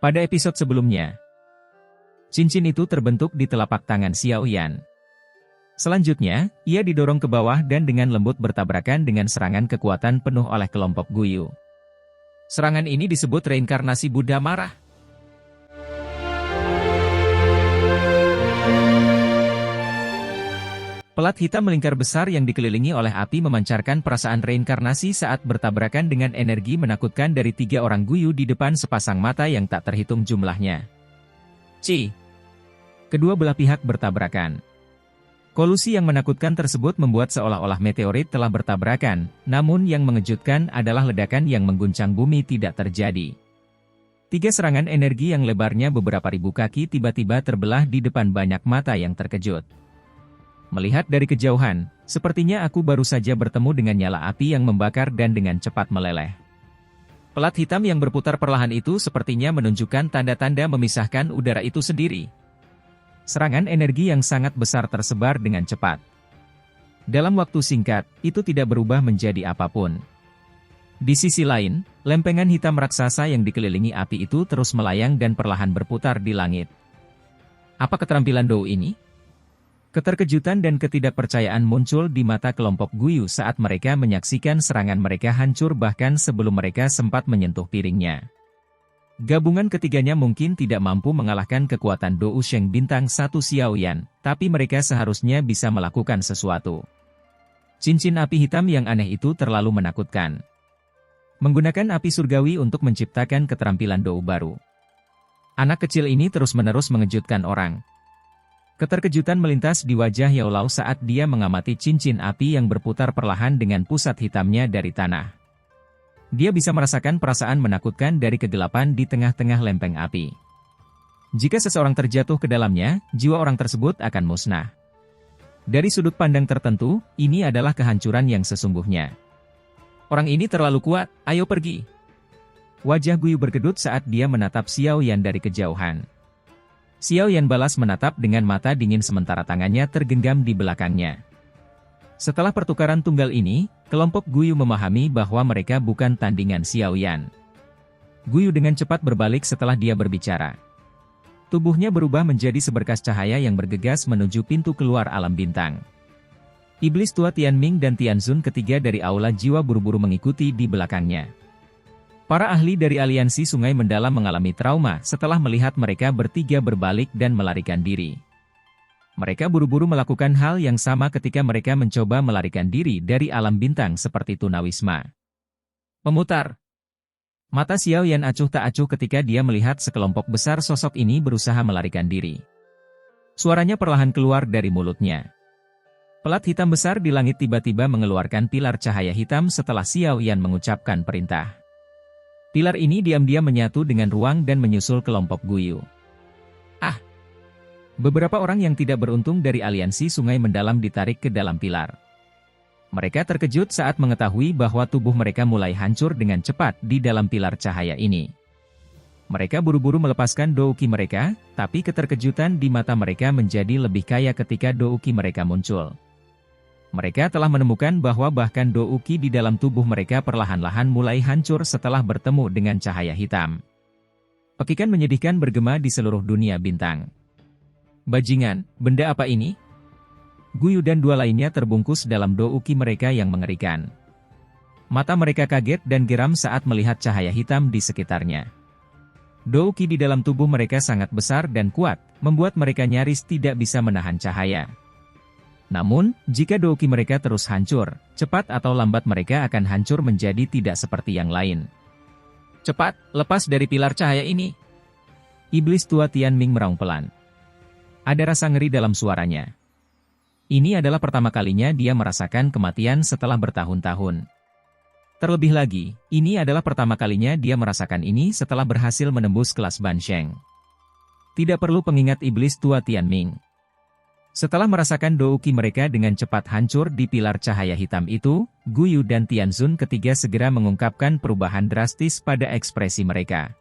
Pada episode sebelumnya, cincin itu terbentuk di telapak tangan Xiao Yan. Selanjutnya, ia didorong ke bawah dan dengan lembut bertabrakan dengan serangan kekuatan penuh oleh kelompok Guyu. Serangan ini disebut reinkarnasi Buddha marah. Pelat hitam melingkar besar yang dikelilingi oleh api memancarkan perasaan reinkarnasi saat bertabrakan dengan energi menakutkan dari 3 orang Guyu di depan sepasang mata yang tak terhitung jumlahnya. Kedua belah pihak bertabrakan. Kolusi yang menakutkan tersebut membuat seolah-olah meteorit telah bertabrakan, namun yang mengejutkan adalah ledakan yang mengguncang bumi tidak terjadi. 3 serangan energi yang lebarnya beberapa ribu kaki tiba-tiba terbelah di depan banyak mata yang terkejut. Melihat dari kejauhan, sepertinya aku baru saja bertemu dengan nyala api yang membakar dan dengan cepat meleleh. Pelat hitam yang berputar perlahan itu sepertinya menunjukkan tanda-tanda memisahkan udara itu sendiri. Serangan energi yang sangat besar tersebar dengan cepat. Dalam waktu singkat, itu tidak berubah menjadi apapun. Di sisi lain, lempengan hitam raksasa yang dikelilingi api itu terus melayang dan perlahan berputar di langit. Apa keterampilan Dou ini? Keterkejutan dan ketidakpercayaan muncul di mata kelompok Guyu saat mereka menyaksikan serangan mereka hancur bahkan sebelum mereka sempat menyentuh piringnya. Gabungan ketiganya mungkin tidak mampu mengalahkan kekuatan Dou Sheng bintang 1 Xiao Yan, tapi mereka seharusnya bisa melakukan sesuatu. Cincin api hitam yang aneh itu terlalu menakutkan. Menggunakan api surgawi untuk menciptakan keterampilan Dou baru. Anak kecil ini terus-menerus mengejutkan orang. Keterkejutan melintas di wajah Yao Lao saat dia mengamati cincin api yang berputar perlahan dengan pusat hitamnya dari tanah. Dia bisa merasakan perasaan menakutkan dari kegelapan di tengah-tengah lempeng api. Jika seseorang terjatuh ke dalamnya, jiwa orang tersebut akan musnah. Dari sudut pandang tertentu, ini adalah kehancuran yang sesungguhnya. Orang ini terlalu kuat, ayo pergi. Wajah Guyu berkedut saat dia menatap Xiao Yan dari kejauhan. Xiao Yan balas menatap dengan mata dingin sementara tangannya tergenggam di belakangnya. Setelah pertukaran tunggal ini, kelompok Guyu memahami bahwa mereka bukan tandingan Xiao Yan. Guyu dengan cepat berbalik setelah dia berbicara. Tubuhnya berubah menjadi seberkas cahaya yang bergegas menuju pintu keluar alam bintang. Iblis tua Tianming dan Tianzun ketiga dari aula jiwa buru-buru mengikuti di belakangnya. Para ahli dari aliansi sungai mendalam mengalami trauma setelah melihat mereka bertiga berbalik dan melarikan diri. Mereka buru-buru melakukan hal yang sama ketika mereka mencoba melarikan diri dari alam bintang seperti tunawisma. Memutar. Mata Xiao Yan acuh tak acuh ketika dia melihat sekelompok besar sosok ini berusaha melarikan diri. Suaranya perlahan keluar dari mulutnya. Pelat hitam besar di langit tiba-tiba mengeluarkan pilar cahaya hitam setelah Xiao Yan mengucapkan perintah. Pilar ini diam-diam menyatu dengan ruang dan menyusul kelompok Guyu. Beberapa orang yang tidak beruntung dari aliansi sungai mendalam ditarik ke dalam pilar. Mereka terkejut saat mengetahui bahwa tubuh mereka mulai hancur dengan cepat di dalam pilar cahaya ini. Mereka buru-buru melepaskan douki mereka, tapi keterkejutan di mata mereka menjadi lebih kaya ketika douki mereka muncul. Mereka telah menemukan bahwa bahkan douki di dalam tubuh mereka perlahan-lahan mulai hancur setelah bertemu dengan cahaya hitam. Pekikan menyedihkan bergema di seluruh dunia bintang. Bajingan, benda apa ini? Guyu dan dua lainnya terbungkus dalam douki mereka yang mengerikan. Mata mereka kaget dan geram saat melihat cahaya hitam di sekitarnya. Douki di dalam tubuh mereka sangat besar dan kuat, membuat mereka nyaris tidak bisa menahan cahaya. Namun, jika douki mereka terus hancur, cepat atau lambat mereka akan hancur menjadi tidak seperti yang lain. Cepat, lepas dari pilar cahaya ini. Iblis tua Tianming meraung pelan. Ada rasa ngeri dalam suaranya. Ini adalah pertama kalinya dia merasakan kematian setelah bertahun-tahun. Terlebih lagi, ini adalah pertama kalinya dia merasakan ini setelah berhasil menembus kelas Ban Sheng. Tidak perlu pengingat iblis tua Tianming. Setelah merasakan douki mereka dengan cepat hancur di pilar cahaya hitam itu, Guyu dan Tianzun ketiga segera mengungkapkan perubahan drastis pada ekspresi mereka.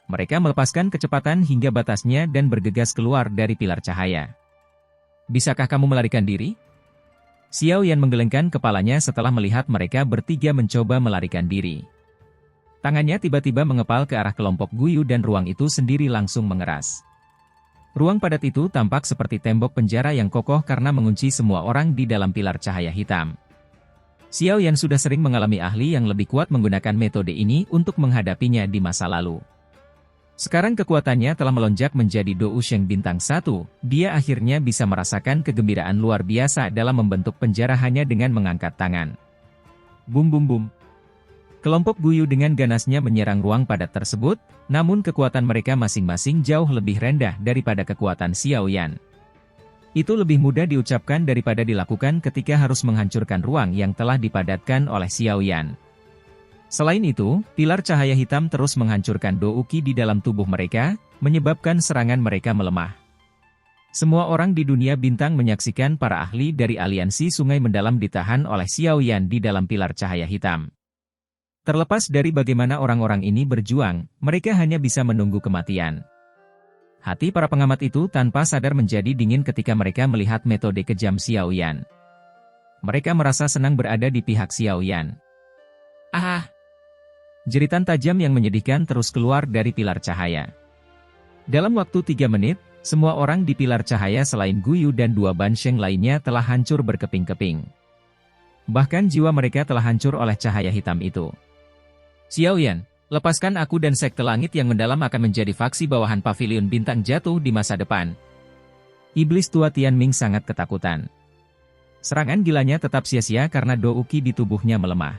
Mereka melepaskan kecepatan hingga batasnya dan bergegas keluar dari pilar cahaya. Bisakah kamu melarikan diri? Xiao Yan menggelengkan kepalanya setelah melihat mereka bertiga mencoba melarikan diri. Tangannya tiba-tiba mengepal ke arah kelompok Guyu dan ruang itu sendiri langsung mengeras. Ruang padat itu tampak seperti tembok penjara yang kokoh karena mengunci semua orang di dalam pilar cahaya hitam. Xiao Yan sudah sering mengalami ahli yang lebih kuat menggunakan metode ini untuk menghadapinya di masa lalu. Sekarang kekuatannya telah melonjak menjadi Dou Sheng bintang 1, dia akhirnya bisa merasakan kegembiraan luar biasa dalam membentuk penjara hanya dengan mengangkat tangan. Bum bum bum. Kelompok Guyu dengan ganasnya menyerang ruang padat tersebut, namun kekuatan mereka masing-masing jauh lebih rendah daripada kekuatan Xiao Yan. Itu lebih mudah diucapkan daripada dilakukan ketika harus menghancurkan ruang yang telah dipadatkan oleh Xiao Yan. Selain itu, pilar cahaya hitam terus menghancurkan Dou Qi di dalam tubuh mereka, menyebabkan serangan mereka melemah. Semua orang di dunia bintang menyaksikan para ahli dari aliansi sungai mendalam ditahan oleh Xiao Yan di dalam pilar cahaya hitam. Terlepas dari bagaimana orang-orang ini berjuang, mereka hanya bisa menunggu kematian. Hati para pengamat itu tanpa sadar menjadi dingin ketika mereka melihat metode kejam Xiao Yan. Mereka merasa senang berada di pihak Xiao Yan. Ah! Jeritan tajam yang menyedihkan terus keluar dari pilar cahaya. Dalam waktu 3 menit, semua orang di pilar cahaya selain Guyu dan 2 Bansheng lainnya telah hancur berkeping-keping. Bahkan jiwa mereka telah hancur oleh cahaya hitam itu. Xiao Yan, lepaskan aku dan Sekte Langit yang mendalam akan menjadi faksi bawahan Paviliun Bintang Jatuh di masa depan. Iblis tua Tianming sangat ketakutan. Serangan gilanya tetap sia-sia karena Dou Qi di tubuhnya melemah.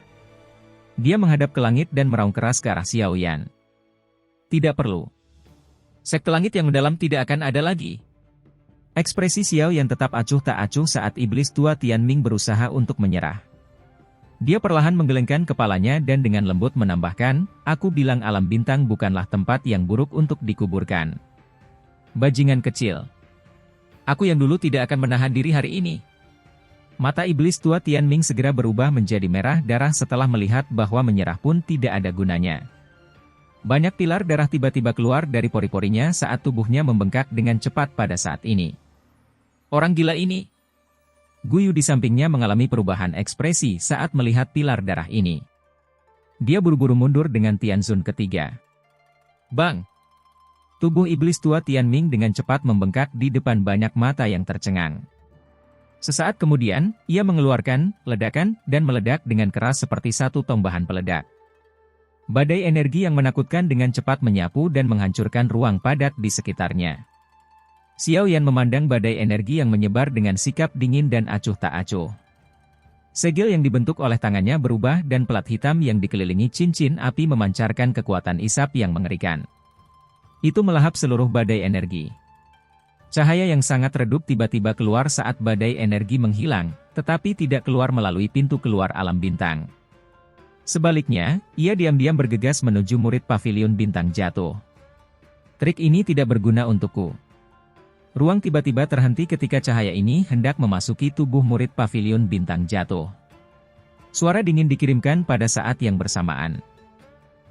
Dia menghadap ke langit dan meraung keras ke arah Xiao Yan. Tidak perlu. Sekte Langit yang mendalam tidak akan ada lagi. Ekspresi Xiao Yan tetap acuh tak acuh saat iblis tua Tianming berusaha untuk menyerah. Dia perlahan menggelengkan kepalanya dan dengan lembut menambahkan, aku bilang alam bintang bukanlah tempat yang buruk untuk dikuburkan. Bajingan kecil. Aku yang dulu tidak akan menahan diri hari ini. Mata iblis tua Tianming segera berubah menjadi merah darah setelah melihat bahwa menyerah pun tidak ada gunanya. Banyak pilar darah tiba-tiba keluar dari pori-porinya saat tubuhnya membengkak dengan cepat pada saat ini. Orang gila ini. Guyu di sampingnya mengalami perubahan ekspresi saat melihat pilar darah ini. Dia buru-buru mundur dengan Tianzun ketiga. Bang! Tubuh iblis tua Tianming dengan cepat membengkak di depan banyak mata yang tercengang. Sesaat kemudian, ia mengeluarkan ledakan dan meledak dengan keras seperti satu tong bahan peledak. Badai energi yang menakutkan dengan cepat menyapu dan menghancurkan ruang padat di sekitarnya. Xiao Yan memandang badai energi yang menyebar dengan sikap dingin dan acuh tak acuh. Segel yang dibentuk oleh tangannya berubah dan pelat hitam yang dikelilingi cincin api memancarkan kekuatan isap yang mengerikan. Itu melahap seluruh badai energi. Cahaya yang sangat redup tiba-tiba keluar saat badai energi menghilang, tetapi tidak keluar melalui pintu keluar alam bintang. Sebaliknya, ia diam-diam bergegas menuju murid Paviliun Bintang Jatuh. Trik ini tidak berguna untukku. Ruang tiba-tiba terhenti ketika cahaya ini hendak memasuki tubuh murid Paviliun Bintang Jatuh. Suara dingin dikirimkan pada saat yang bersamaan.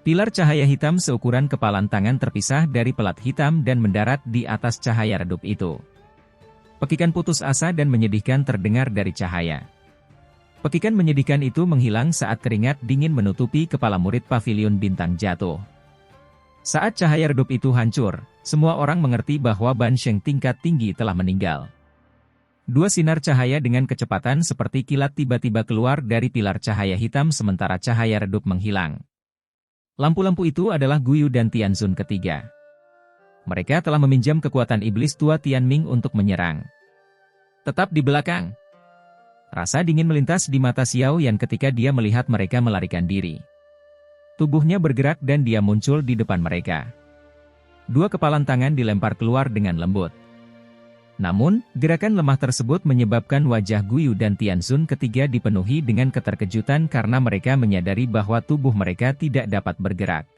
Pilar cahaya hitam seukuran kepalan tangan terpisah dari pelat hitam dan mendarat di atas cahaya redup itu. Pekikan putus asa dan menyedihkan terdengar dari cahaya. Pekikan menyedihkan itu menghilang saat keringat dingin menutupi kepala murid Paviliun Bintang Jatuh. Saat cahaya redup itu hancur, semua orang mengerti bahwa Bansheng tingkat tinggi telah meninggal. 2 sinar cahaya dengan kecepatan seperti kilat tiba-tiba keluar dari pilar cahaya hitam sementara cahaya redup menghilang. Lampu-lampu itu adalah Guyu dan Tianzun ketiga. Mereka telah meminjam kekuatan iblis tua Tianming untuk menyerang. Tetap di belakang. Rasa dingin melintas di mata Xiao Yan ketika dia melihat mereka melarikan diri. Tubuhnya bergerak dan dia muncul di depan mereka. 2 kepalan tangan dilempar keluar dengan lembut. Namun, gerakan lemah tersebut menyebabkan wajah Guyu dan Tianzun ketiga dipenuhi dengan keterkejutan karena mereka menyadari bahwa tubuh mereka tidak dapat bergerak.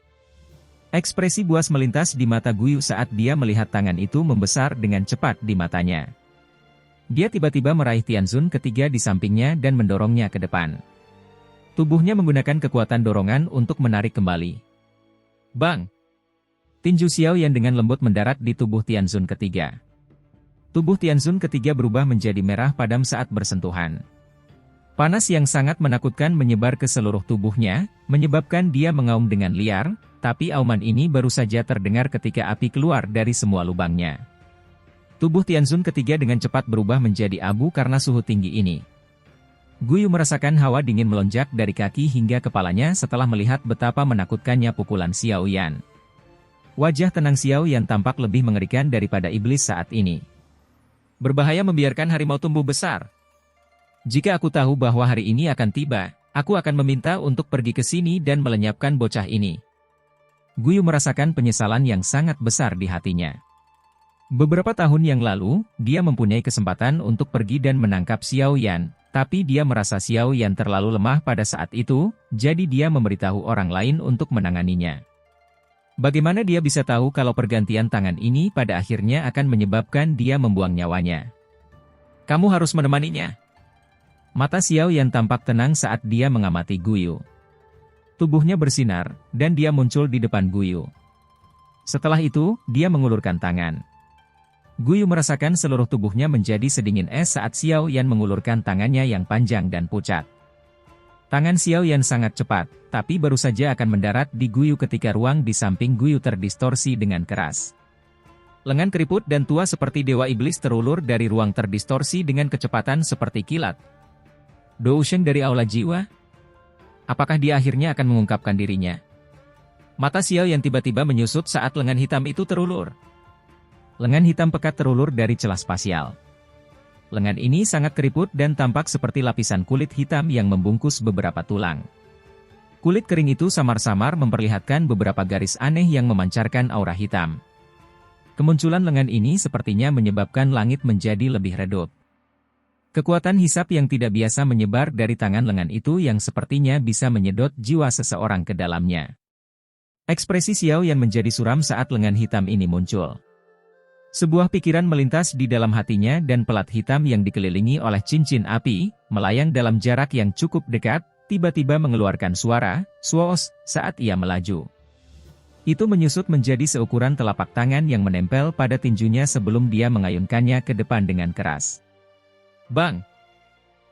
Ekspresi buas melintas di mata Guyu saat dia melihat tangan itu membesar dengan cepat di matanya. Dia tiba-tiba meraih Tianzun ketiga di sampingnya dan mendorongnya ke depan. Tubuhnya menggunakan kekuatan dorongan untuk menarik kembali. Bang! Tinju Xiao Yan dengan lembut mendarat di tubuh Tianzun ketiga. Tubuh Tianzun ketiga berubah menjadi merah padam saat bersentuhan. Panas yang sangat menakutkan menyebar ke seluruh tubuhnya, menyebabkan dia mengaum dengan liar, tapi auman ini baru saja terdengar ketika api keluar dari semua lubangnya. Tubuh Tianzun ketiga dengan cepat berubah menjadi abu karena suhu tinggi ini. Guyu merasakan hawa dingin melonjak dari kaki hingga kepalanya setelah melihat betapa menakutkannya pukulan Xiao Yan. Wajah tenang Xiao Yan tampak lebih mengerikan daripada iblis saat ini. Berbahaya membiarkan harimau tumbuh besar. Jika aku tahu bahwa hari ini akan tiba, aku akan meminta untuk pergi ke sini dan melenyapkan bocah ini. Guyu merasakan penyesalan yang sangat besar di hatinya. Beberapa tahun yang lalu, dia mempunyai kesempatan untuk pergi dan menangkap Xiao Yan. Tapi dia merasa Xiao Yan terlalu lemah pada saat itu, jadi dia memberitahu orang lain untuk menanganinya. Bagaimana dia bisa tahu kalau pergantian tangan ini pada akhirnya akan menyebabkan dia membuang nyawanya? Kamu harus menemaninya. Mata Xiao Yan tampak tenang saat dia mengamati Guyu. Tubuhnya bersinar, dan dia muncul di depan Guyu. Setelah itu, dia mengulurkan tangan. Guyu merasakan seluruh tubuhnya menjadi sedingin es saat Xiao Yan mengulurkan tangannya yang panjang dan pucat. Tangan Xiao Yan sangat cepat, tapi baru saja akan mendarat di Guyu ketika ruang di samping Guyu terdistorsi dengan keras. Lengan keriput dan tua seperti dewa iblis terulur dari ruang terdistorsi dengan kecepatan seperti kilat. Dou Sheng dari Aula Jiwa? Apakah dia akhirnya akan mengungkapkan dirinya? Mata Xiao Yan tiba-tiba menyusut saat lengan hitam itu terulur. Lengan hitam pekat terulur dari celah spasial. Lengan ini sangat keriput dan tampak seperti lapisan kulit hitam yang membungkus beberapa tulang. Kulit kering itu samar-samar memperlihatkan beberapa garis aneh yang memancarkan aura hitam. Kemunculan lengan ini sepertinya menyebabkan langit menjadi lebih redup. Kekuatan hisap yang tidak biasa menyebar dari tangan lengan itu yang sepertinya bisa menyedot jiwa seseorang ke dalamnya. Ekspresi Xiao Yan menjadi suram saat lengan hitam ini muncul. Sebuah pikiran melintas di dalam hatinya dan pelat hitam yang dikelilingi oleh cincin api, melayang dalam jarak yang cukup dekat, tiba-tiba mengeluarkan suara, "Swoos," saat ia melaju. Itu menyusut menjadi seukuran telapak tangan yang menempel pada tinjunya sebelum dia mengayunkannya ke depan dengan keras. Bang!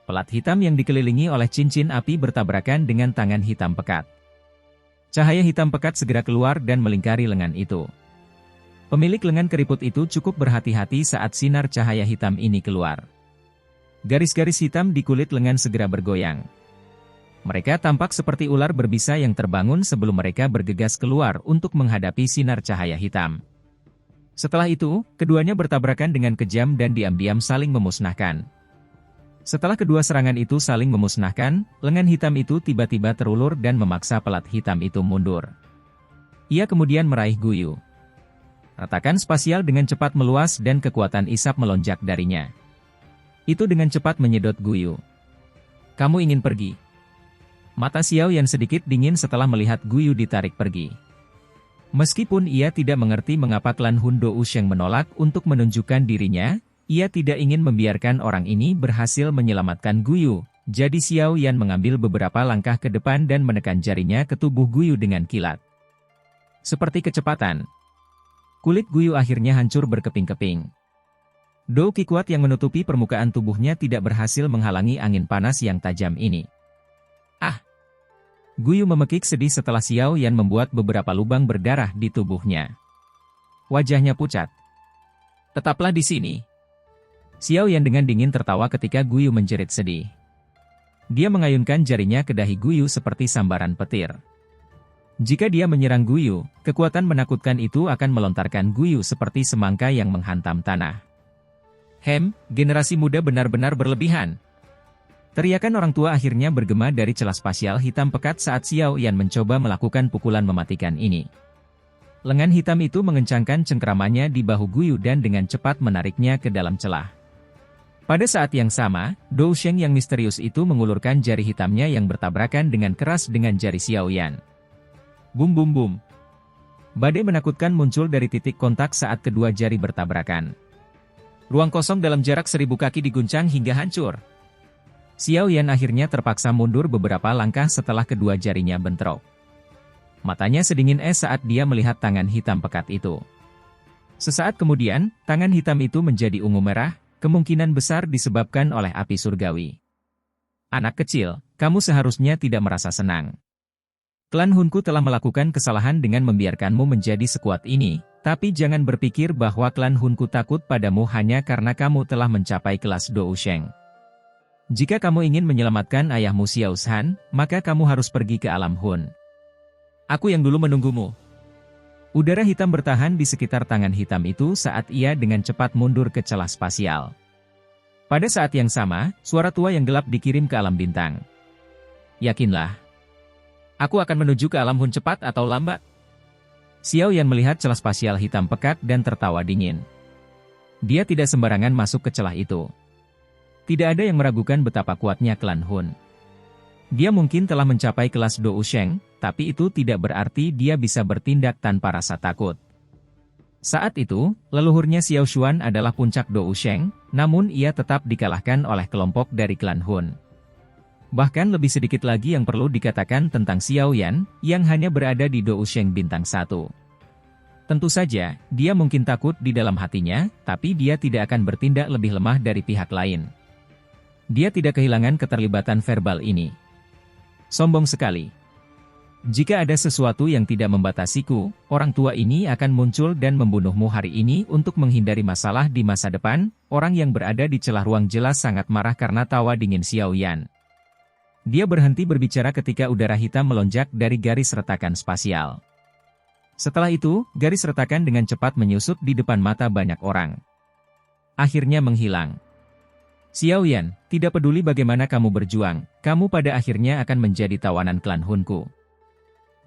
Pelat hitam yang dikelilingi oleh cincin api bertabrakan dengan tangan hitam pekat. Cahaya hitam pekat segera keluar dan melingkari lengan itu. Pemilik lengan keriput itu cukup berhati-hati saat sinar cahaya hitam ini keluar. Garis-garis hitam di kulit lengan segera bergoyang. Mereka tampak seperti ular berbisa yang terbangun sebelum mereka bergegas keluar untuk menghadapi sinar cahaya hitam. Setelah itu, keduanya bertabrakan dengan kejam dan diam-diam saling memusnahkan. Setelah kedua serangan itu saling memusnahkan, lengan hitam itu tiba-tiba terulur dan memaksa pelat hitam itu mundur. Ia kemudian meraih Guyu. Retakan spasial dengan cepat meluas dan kekuatan isap melonjak darinya. Itu dengan cepat menyedot Guyu. Kamu ingin pergi? Mata Xiao Yan sedikit dingin setelah melihat Guyu ditarik pergi. Meskipun ia tidak mengerti mengapa klan Hun Dou Sheng menolak untuk menunjukkan dirinya, ia tidak ingin membiarkan orang ini berhasil menyelamatkan Guyu. Jadi Xiao Yan mengambil beberapa langkah ke depan dan menekan jarinya ke tubuh Guyu dengan kilat. Seperti kecepatan. Kulit Guyu akhirnya hancur berkeping-keping. Dou Qi kuat yang menutupi permukaan tubuhnya tidak berhasil menghalangi angin panas yang tajam ini. Ah! Guyu memekik sedih setelah Xiao Yan membuat beberapa lubang berdarah di tubuhnya. Wajahnya pucat. Tetaplah di sini. Xiao Yan dengan dingin tertawa ketika Guyu menjerit sedih. Dia mengayunkan jarinya ke dahi Guyu seperti sambaran petir. Jika dia menyerang Guyu, kekuatan menakutkan itu akan melontarkan Guyu seperti semangka yang menghantam tanah. Generasi muda benar-benar berlebihan. Teriakan orang tua akhirnya bergema dari celah spasial hitam pekat saat Xiao Yan mencoba melakukan pukulan mematikan ini. Lengan hitam itu mengencangkan cengkeramannya di bahu Guyu dan dengan cepat menariknya ke dalam celah. Pada saat yang sama, Dou Sheng yang misterius itu mengulurkan jari hitamnya yang bertabrakan dengan keras dengan jari Xiao Yan. Bum bum bum. Badai menakutkan muncul dari titik kontak saat kedua jari bertabrakan. Ruang kosong dalam jarak 1000 kaki diguncang hingga hancur. Xiao Yan akhirnya terpaksa mundur beberapa langkah setelah kedua jarinya bentrok. Matanya sedingin es saat dia melihat tangan hitam pekat itu. Sesaat kemudian, tangan hitam itu menjadi ungu merah, kemungkinan besar disebabkan oleh api surgawi. Anak kecil, kamu seharusnya tidak merasa senang. Klan Hunku telah melakukan kesalahan dengan membiarkanmu menjadi sekuat ini, tapi jangan berpikir bahwa klan Hunku takut padamu hanya karena kamu telah mencapai kelas Dousheng. Jika kamu ingin menyelamatkan ayahmu Xiao Shan, maka kamu harus pergi ke alam Hun. Aku yang dulu menunggumu. Udara hitam bertahan di sekitar tangan hitam itu saat ia dengan cepat mundur ke celah spasial. Pada saat yang sama, suara tua yang gelap dikirim ke alam bintang. Yakinlah. Aku akan menuju ke alam Hun cepat atau lambat. Xiao Yan melihat celah spasial hitam pekat dan tertawa dingin. Dia tidak sembarangan masuk ke celah itu. Tidak ada yang meragukan betapa kuatnya klan Hun. Dia mungkin telah mencapai kelas Dousheng, tapi itu tidak berarti dia bisa bertindak tanpa rasa takut. Saat itu, leluhurnya Xiao Xuan adalah puncak Dousheng, namun ia tetap dikalahkan oleh kelompok dari klan Hun. Bahkan lebih sedikit lagi yang perlu dikatakan tentang Xiao Yan, yang hanya berada di Dousheng bintang 1. Tentu saja, dia mungkin takut di dalam hatinya, tapi dia tidak akan bertindak lebih lemah dari pihak lain. Dia tidak kehilangan keterlibatan verbal ini. Sombong sekali. Jika ada sesuatu yang tidak membatasiku, orang tua ini akan muncul dan membunuhmu hari ini untuk menghindari masalah di masa depan. Orang yang berada di celah ruang jelas sangat marah karena tawa dingin Xiao Yan. Dia berhenti berbicara ketika udara hitam melonjak dari garis retakan spasial. Setelah itu, garis retakan dengan cepat menyusut di depan mata banyak orang. Akhirnya menghilang. Xiao Yan, tidak peduli bagaimana kamu berjuang, kamu pada akhirnya akan menjadi tawanan klan Hunku.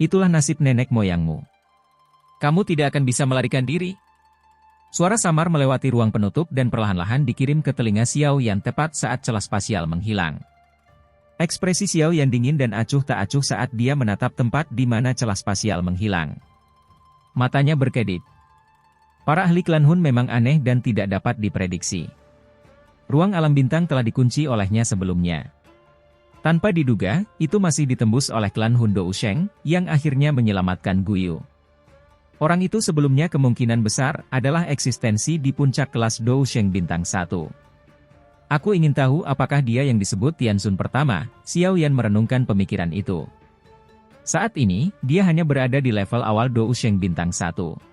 Itulah nasib nenek moyangmu. Kamu tidak akan bisa melarikan diri. Suara samar melewati ruang penutup dan perlahan-lahan dikirim ke telinga Xiao Yan tepat saat celah spasial menghilang. Ekspresi Xiao Yan dingin dan acuh tak acuh saat dia menatap tempat di mana celah spasial menghilang. Matanya berkedip. Para ahli klan Hun memang aneh dan tidak dapat diprediksi. Ruang alam bintang telah dikunci olehnya sebelumnya. Tanpa diduga, itu masih ditembus oleh klan Hun Dousheng, yang akhirnya menyelamatkan Guyu. Orang itu sebelumnya kemungkinan besar adalah eksistensi di puncak kelas Dousheng bintang 1. Aku ingin tahu apakah dia yang disebut Tianxun pertama. Xiao Yan merenungkan pemikiran itu. Saat ini, dia hanya berada di level awal Dousheng bintang 1.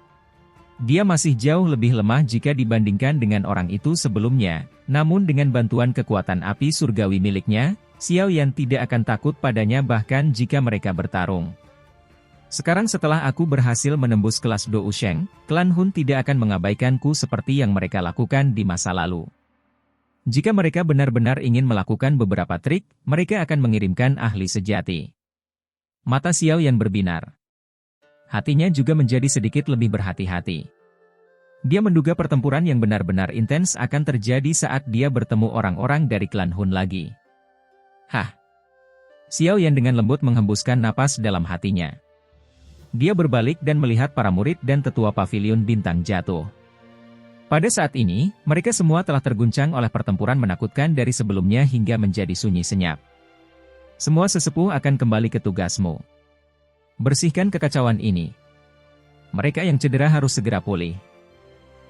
Dia masih jauh lebih lemah jika dibandingkan dengan orang itu sebelumnya, namun dengan bantuan kekuatan api surgawi miliknya, Xiao Yan tidak akan takut padanya bahkan jika mereka bertarung. Sekarang setelah aku berhasil menembus kelas Dousheng, klan Hun tidak akan mengabaikanku seperti yang mereka lakukan di masa lalu. Jika mereka benar-benar ingin melakukan beberapa trik, mereka akan mengirimkan ahli sejati. Mata Xiao Yan berbinar. Hatinya juga menjadi sedikit lebih berhati-hati. Dia menduga pertempuran yang benar-benar intens akan terjadi saat dia bertemu orang-orang dari klan Hun lagi. Hah! Xiao Yan dengan lembut menghembuskan napas dalam hatinya. Dia berbalik dan melihat para murid dan tetua pavilion bintang jatuh. Pada saat ini, mereka semua telah terguncang oleh pertempuran menakutkan dari sebelumnya hingga menjadi sunyi senyap. Semua sesepuh akan kembali ke tugasmu. Bersihkan kekacauan ini. Mereka yang cedera harus segera pulih.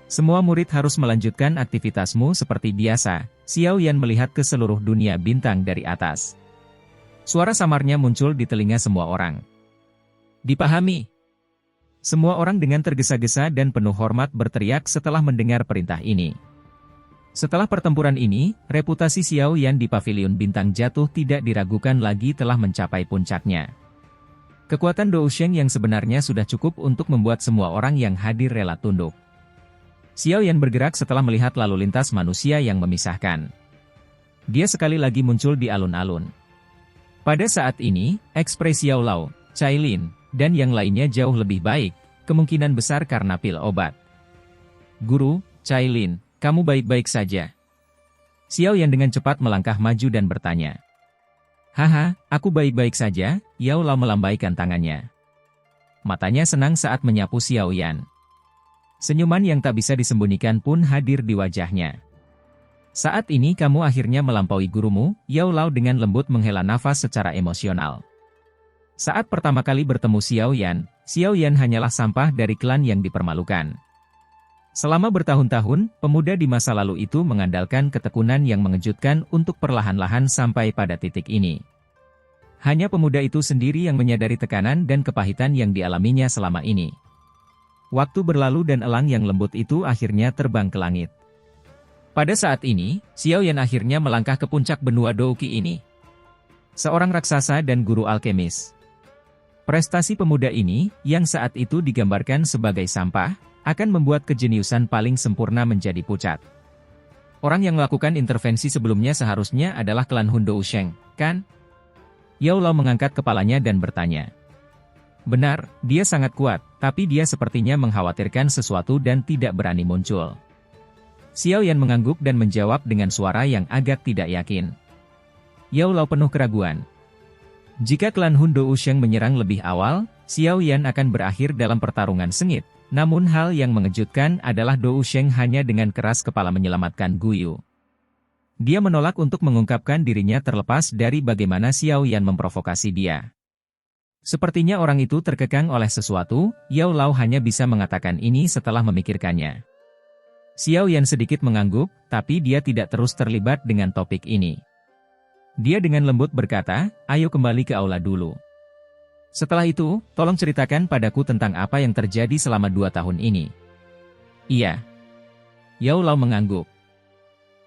Semua murid harus melanjutkan aktivitasmu seperti biasa. Xiao Yan melihat ke seluruh dunia bintang dari atas. Suara samarnya muncul di telinga semua orang. Dipahami. Semua orang dengan tergesa-gesa dan penuh hormat berteriak setelah mendengar perintah ini. Setelah pertempuran ini, reputasi Xiao Yan di pavilion bintang jatuh tidak diragukan lagi telah mencapai puncaknya. Kekuatan Dousheng yang sebenarnya sudah cukup untuk membuat semua orang yang hadir rela tunduk. Xiao Yan bergerak setelah melihat lalu lintas manusia yang memisahkan. Dia sekali lagi muncul di alun-alun. Pada saat ini, ekspresi Xiao Lao, Cailin, dan yang lainnya jauh lebih baik, kemungkinan besar karena pil obat. Guru, Cailin, kamu baik-baik saja? Xiao Yan dengan cepat melangkah maju dan bertanya. Haha, aku baik-baik saja, Yao Lao melambaikan tangannya. Matanya senang saat menyapu Xiao Yan. Senyuman yang tak bisa disembunyikan pun hadir di wajahnya. Saat ini kamu akhirnya melampaui gurumu, Yao Lao dengan lembut menghela nafas secara emosional. Saat pertama kali bertemu Xiao Yan hanyalah sampah dari klan yang dipermalukan. Selama bertahun-tahun, pemuda di masa lalu itu mengandalkan ketekunan yang mengejutkan untuk perlahan-lahan sampai pada titik ini. Hanya pemuda itu sendiri yang menyadari tekanan dan kepahitan yang dialaminya selama ini. Waktu berlalu dan elang yang lembut itu akhirnya terbang ke langit. Pada saat ini, Xiao Yan akhirnya melangkah ke puncak benua Douqi ini. Seorang raksasa dan guru alkemis. Prestasi pemuda ini, yang saat itu digambarkan sebagai sampah, akan membuat kejeniusan paling sempurna menjadi pucat. Orang yang melakukan intervensi sebelumnya seharusnya adalah klan Hun Dousheng, kan? Yao Lao mengangkat kepalanya dan bertanya. Benar, dia sangat kuat, tapi dia sepertinya mengkhawatirkan sesuatu dan tidak berani muncul. Xiao Yan mengangguk dan menjawab dengan suara yang agak tidak yakin. Yao Lao penuh keraguan. Jika klan Hun Dousheng menyerang lebih awal, Xiao Yan akan berakhir dalam pertarungan sengit. Namun hal yang mengejutkan adalah Dousheng hanya dengan keras kepala menyelamatkan Guyu. Dia menolak untuk mengungkapkan dirinya terlepas dari bagaimana Xiao Yan memprovokasi dia. Sepertinya orang itu terkekang oleh sesuatu, Yao Lao hanya bisa mengatakan ini setelah memikirkannya. Xiao Yan sedikit mengangguk, tapi dia tidak terus terlibat dengan topik ini. Dia dengan lembut berkata, ayo kembali ke aula dulu. Setelah itu, tolong ceritakan padaku tentang apa yang terjadi selama 2 tahun ini. Iya. Yao Lao mengangguk.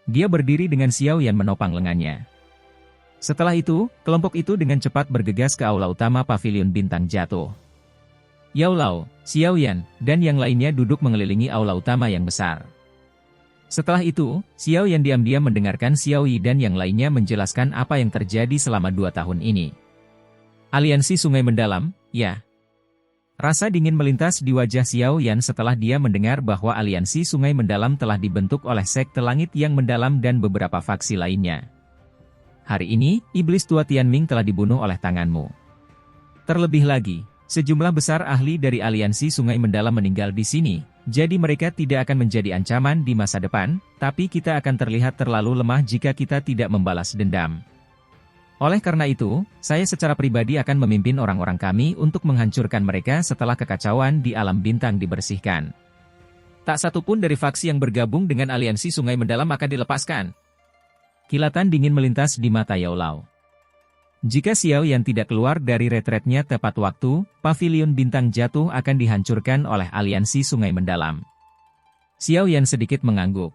Dia berdiri dengan Xiao Yan menopang lengannya. Setelah itu, kelompok itu dengan cepat bergegas ke aula utama pavilion bintang jatuh. Yao Lao, Xiao Yan, dan yang lainnya duduk mengelilingi aula utama yang besar. Setelah itu, Xiao Yan diam-diam mendengarkan Xiao Yi dan yang lainnya menjelaskan apa yang terjadi selama 2 tahun ini. Aliansi Sungai Mendalam, ya. Rasa dingin melintas di wajah Xiao Yan setelah dia mendengar bahwa Aliansi Sungai Mendalam telah dibentuk oleh Sekte Langit yang Mendalam dan beberapa faksi lainnya. Hari ini, Iblis Tua Tianming telah dibunuh oleh tanganmu. Terlebih lagi, sejumlah besar ahli dari Aliansi Sungai Mendalam meninggal di sini, jadi mereka tidak akan menjadi ancaman di masa depan, tapi kita akan terlihat terlalu lemah jika kita tidak membalas dendam. Oleh karena itu, saya secara pribadi akan memimpin orang-orang kami untuk menghancurkan mereka setelah kekacauan di alam bintang dibersihkan. Tak satu pun dari faksi yang bergabung dengan Aliansi Sungai Mendalam akan dilepaskan. Kilatan dingin melintas di mata Yao Lao. Jika Xiao Yan tidak keluar dari retretnya tepat waktu, pavilion bintang jatuh akan dihancurkan oleh Aliansi Sungai Mendalam. Xiao Yan sedikit mengangguk.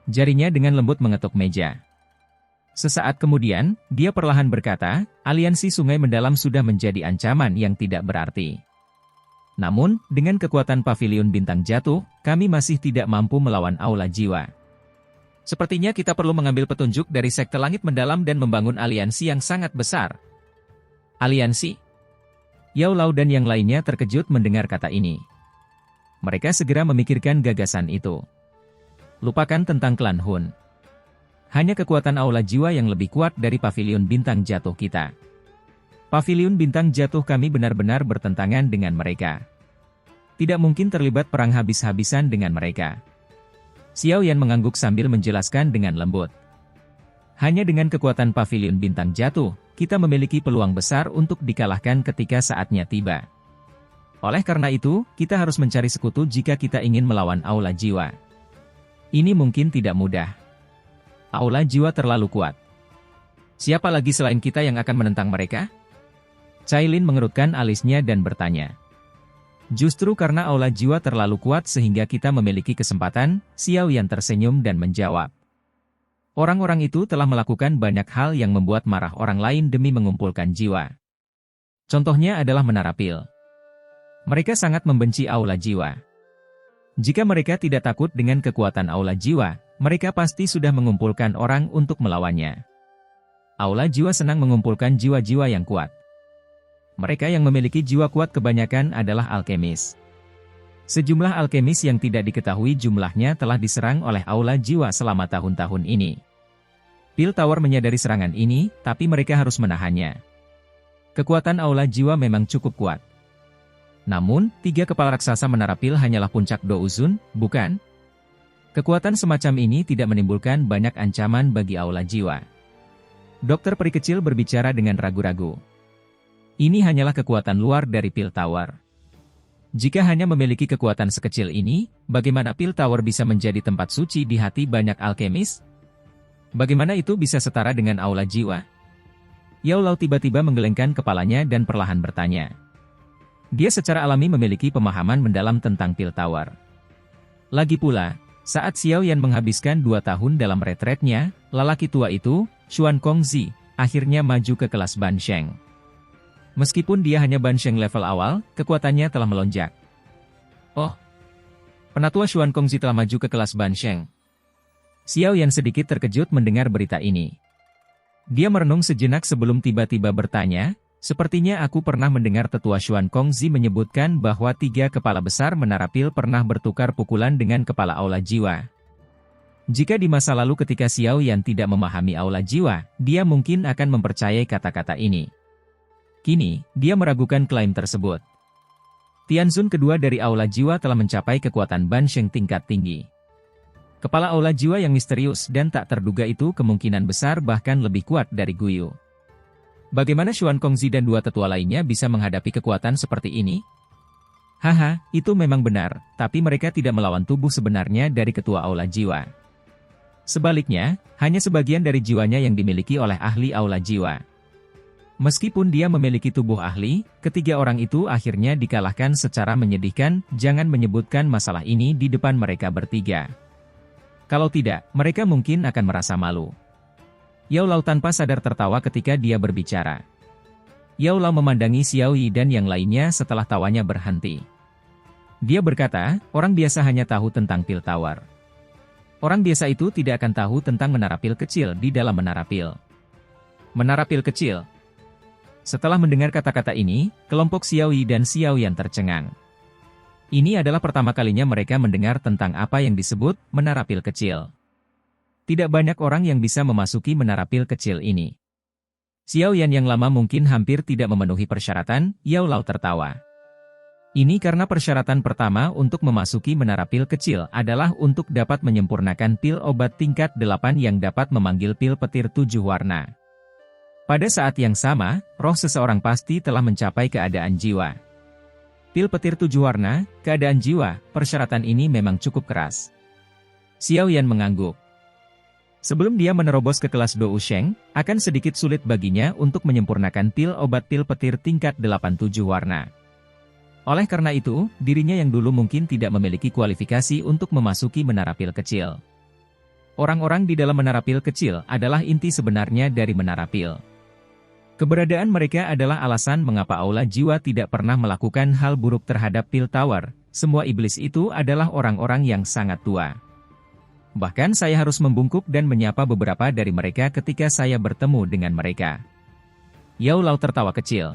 Jarinya dengan lembut mengetuk meja. Sesaat kemudian, dia perlahan berkata, Aliansi Sungai Mendalam sudah menjadi ancaman yang tidak berarti. Namun, dengan kekuatan pavilion bintang jatuh, kami masih tidak mampu melawan Aula Jiwa. Sepertinya kita perlu mengambil petunjuk dari Sekte Langit Mendalam dan membangun aliansi yang sangat besar. Aliansi? Yao Lao dan yang lainnya terkejut mendengar kata ini. Mereka segera memikirkan gagasan itu. Lupakan tentang klan Hun. Hanya kekuatan Aula Jiwa yang lebih kuat dari pavilion bintang jatuh kita. Pavilion bintang jatuh kami benar-benar bertentangan dengan mereka. Tidak mungkin terlibat perang habis-habisan dengan mereka. Xiao Yan mengangguk sambil menjelaskan dengan lembut. Hanya dengan kekuatan pavilion bintang jatuh, kita memiliki peluang besar untuk dikalahkan ketika saatnya tiba. Oleh karena itu, kita harus mencari sekutu jika kita ingin melawan Aula Jiwa. Ini mungkin tidak mudah. Aula Jiwa terlalu kuat. Siapa lagi selain kita yang akan menentang mereka? Cailin mengerutkan alisnya dan bertanya. Justru karena Aula Jiwa terlalu kuat sehingga kita memiliki kesempatan, Xiao Yan tersenyum dan menjawab. Orang-orang itu telah melakukan banyak hal yang membuat marah orang lain demi mengumpulkan jiwa. Contohnya adalah Menara Pil. Mereka sangat membenci Aula Jiwa. Jika mereka tidak takut dengan kekuatan Aula Jiwa, mereka pasti sudah mengumpulkan orang untuk melawannya. Aula Jiwa senang mengumpulkan jiwa-jiwa yang kuat. Mereka yang memiliki jiwa kuat kebanyakan adalah alkemis. Sejumlah alkemis yang tidak diketahui jumlahnya telah diserang oleh Aula Jiwa selama tahun-tahun ini. Pil Tower menyadari serangan ini, tapi mereka harus menahannya. Kekuatan Aula Jiwa memang cukup kuat. Namun, 3 kepala raksasa Menara Pil hanyalah puncak Douzun, bukan? Kekuatan semacam ini tidak menimbulkan banyak ancaman bagi Aula Jiwa. Dokter peri kecil berbicara dengan ragu-ragu. Ini hanyalah kekuatan luar dari Pil Tower. Jika hanya memiliki kekuatan sekecil ini, bagaimana pil tower bisa menjadi tempat suci di hati banyak alkemis? Bagaimana itu bisa setara dengan aula jiwa? Yao Lao tiba-tiba menggelengkan kepalanya dan perlahan bertanya. Dia secara alami memiliki pemahaman mendalam tentang pil tower. Lagi pula, saat Xiao Yan menghabiskan 2 tahun dalam retretnya, lelaki tua itu, Xuan Kongzi, akhirnya maju ke kelas Ban Sheng. Meskipun dia hanya Ban Sheng level awal, kekuatannya telah melonjak. Oh, penatua Xuan Kongzi telah maju ke kelas Ban Sheng. Xiao Yan sedikit terkejut mendengar berita ini. Dia merenung sejenak sebelum tiba-tiba bertanya, sepertinya aku pernah mendengar tetua Xuan Kongzi menyebutkan bahwa 3 kepala besar menara pil pernah bertukar pukulan dengan kepala aula jiwa. Jika di masa lalu ketika Xiao Yan tidak memahami aula jiwa, dia mungkin akan mempercayai kata-kata ini. Kini, dia meragukan klaim tersebut. Tianzun kedua dari aula jiwa telah mencapai kekuatan Ban Sheng tingkat tinggi. Kepala aula jiwa yang misterius dan tak terduga itu kemungkinan besar bahkan lebih kuat dari Guyu. Bagaimana Xuan Kongzi dan 2 tetua lainnya bisa menghadapi kekuatan seperti ini? Haha, itu memang benar, tapi mereka tidak melawan tubuh sebenarnya dari ketua aula jiwa. Sebaliknya, hanya sebagian dari jiwanya yang dimiliki oleh ahli aula jiwa. Meskipun dia memiliki tubuh ahli, ketiga orang itu akhirnya dikalahkan secara menyedihkan. Jangan menyebutkan masalah ini di depan mereka bertiga. Kalau tidak, mereka mungkin akan merasa malu. Yao Lao tanpa sadar tertawa ketika dia berbicara. Yao Lao memandangi Xiao Yi dan yang lainnya setelah tawanya berhenti. Dia berkata, orang biasa hanya tahu tentang pil tower. Orang biasa itu tidak akan tahu tentang menara pil kecil di dalam menara pil. Menara pil kecil. Setelah mendengar kata-kata ini, kelompok Xiao Yi dan Xiao Yan tercengang. Ini adalah pertama kalinya mereka mendengar tentang apa yang disebut menara pil kecil. Tidak banyak orang yang bisa memasuki menara pil kecil ini. Xiao Yan yang lama mungkin hampir tidak memenuhi persyaratan. Yao Lao tertawa. Ini karena persyaratan pertama untuk memasuki menara pil kecil adalah untuk dapat menyempurnakan pil obat tingkat 8 yang dapat memanggil pil petir 7 warna. Pada saat yang sama, roh seseorang pasti telah mencapai keadaan jiwa. Pil petir 7 warna, keadaan jiwa, persyaratan ini memang cukup keras. Xiao Yan mengangguk. Sebelum dia menerobos ke kelas Dou Sheng, akan sedikit sulit baginya untuk menyempurnakan pil obat pil petir tingkat 8-7 warna. Oleh karena itu, dirinya yang dulu mungkin tidak memiliki kualifikasi untuk memasuki menara pil kecil. Orang-orang di dalam menara pil kecil adalah inti sebenarnya dari menara pil. Keberadaan mereka adalah alasan mengapa aula jiwa tidak pernah melakukan hal buruk terhadap pil tower. Semua iblis itu adalah orang-orang yang sangat tua. Bahkan saya harus membungkuk dan menyapa beberapa dari mereka ketika saya bertemu dengan mereka. Yao Lao tertawa kecil.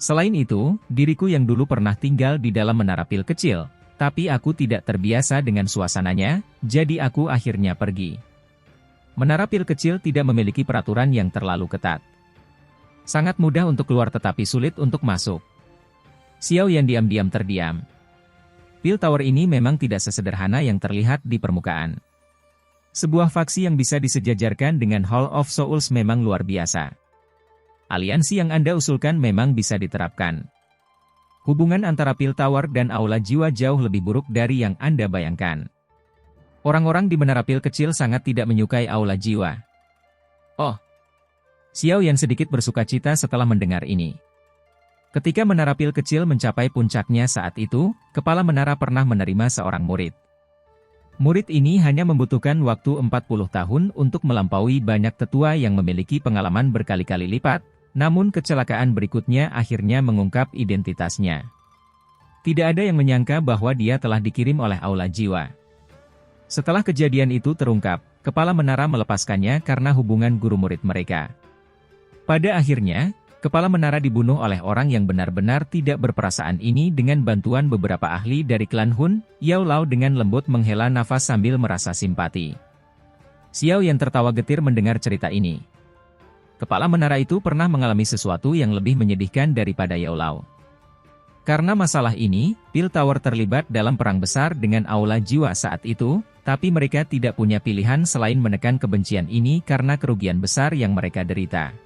Selain itu, diriku yang dulu pernah tinggal di dalam menara pil kecil, tapi aku tidak terbiasa dengan suasananya, jadi aku akhirnya pergi. Menara pil kecil tidak memiliki peraturan yang terlalu ketat. Sangat mudah untuk keluar tetapi sulit untuk masuk. Xiao Yan diam-diam terdiam. Pil tower ini memang tidak sesederhana yang terlihat di permukaan. Sebuah faksi yang bisa disejajarkan dengan Hall of Souls memang luar biasa. Aliansi yang Anda usulkan memang bisa diterapkan. Hubungan antara pil tower dan aula jiwa jauh lebih buruk dari yang Anda bayangkan. Orang-orang di menara pil kecil sangat tidak menyukai aula jiwa. Oh, Xiao Yan sedikit bersukacita setelah mendengar ini. Ketika menara pil kecil mencapai puncaknya saat itu, kepala menara pernah menerima seorang murid. Murid ini hanya membutuhkan waktu 40 tahun untuk melampaui banyak tetua yang memiliki pengalaman berkali-kali lipat, namun kecelakaan berikutnya akhirnya mengungkap identitasnya. Tidak ada yang menyangka bahwa dia telah dikirim oleh aula jiwa. Setelah kejadian itu terungkap, kepala menara melepaskannya karena hubungan guru murid mereka. Pada akhirnya, kepala menara dibunuh oleh orang yang benar-benar tidak berperasaan ini dengan bantuan beberapa ahli dari klan Hun. Yao Lao dengan lembut menghela nafas sambil merasa simpati. Xiao Yan tertawa getir mendengar cerita ini. Kepala menara itu pernah mengalami sesuatu yang lebih menyedihkan daripada Yao Lao. Karena masalah ini, Pil Tower terlibat dalam perang besar dengan aula jiwa saat itu, tapi mereka tidak punya pilihan selain menekan kebencian ini karena kerugian besar yang mereka derita.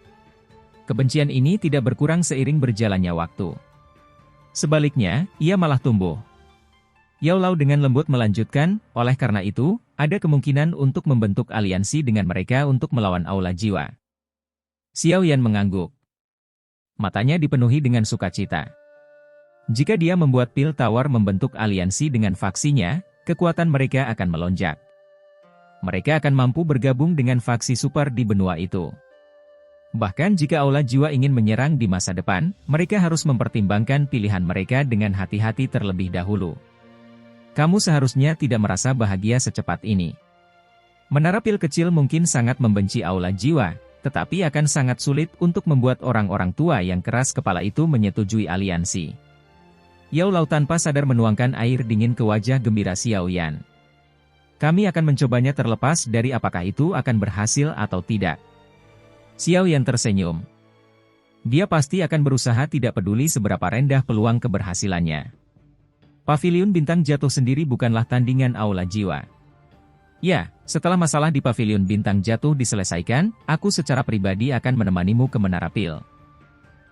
Kebencian ini tidak berkurang seiring berjalannya waktu. Sebaliknya, ia malah tumbuh. Yao Lao dengan lembut melanjutkan, oleh karena itu, ada kemungkinan untuk membentuk aliansi dengan mereka untuk melawan Aula Jiwa. Xiao Yan mengangguk. Matanya dipenuhi dengan sukacita. Jika dia membuat pil tawar membentuk aliansi dengan faksinya, kekuatan mereka akan melonjak. Mereka akan mampu bergabung dengan faksi super di benua itu. Bahkan jika Aula Jiwa ingin menyerang di masa depan, mereka harus mempertimbangkan pilihan mereka dengan hati-hati terlebih dahulu. Kamu seharusnya tidak merasa bahagia secepat ini. Menara pil kecil mungkin sangat membenci Aula Jiwa, tetapi akan sangat sulit untuk membuat orang-orang tua yang keras kepala itu menyetujui aliansi. Yao Lao tanpa sadar menuangkan air dingin ke wajah gembira Xiao Yan. Kami akan mencobanya terlepas dari apakah itu akan berhasil atau tidak. Xiao Yan tersenyum. Dia pasti akan berusaha tidak peduli seberapa rendah peluang keberhasilannya. Paviliun Bintang Jatuh sendiri bukanlah tandingan Aula Jiwa. Ya, setelah masalah di Paviliun Bintang Jatuh diselesaikan, aku secara pribadi akan menemanimu ke Menara Pil.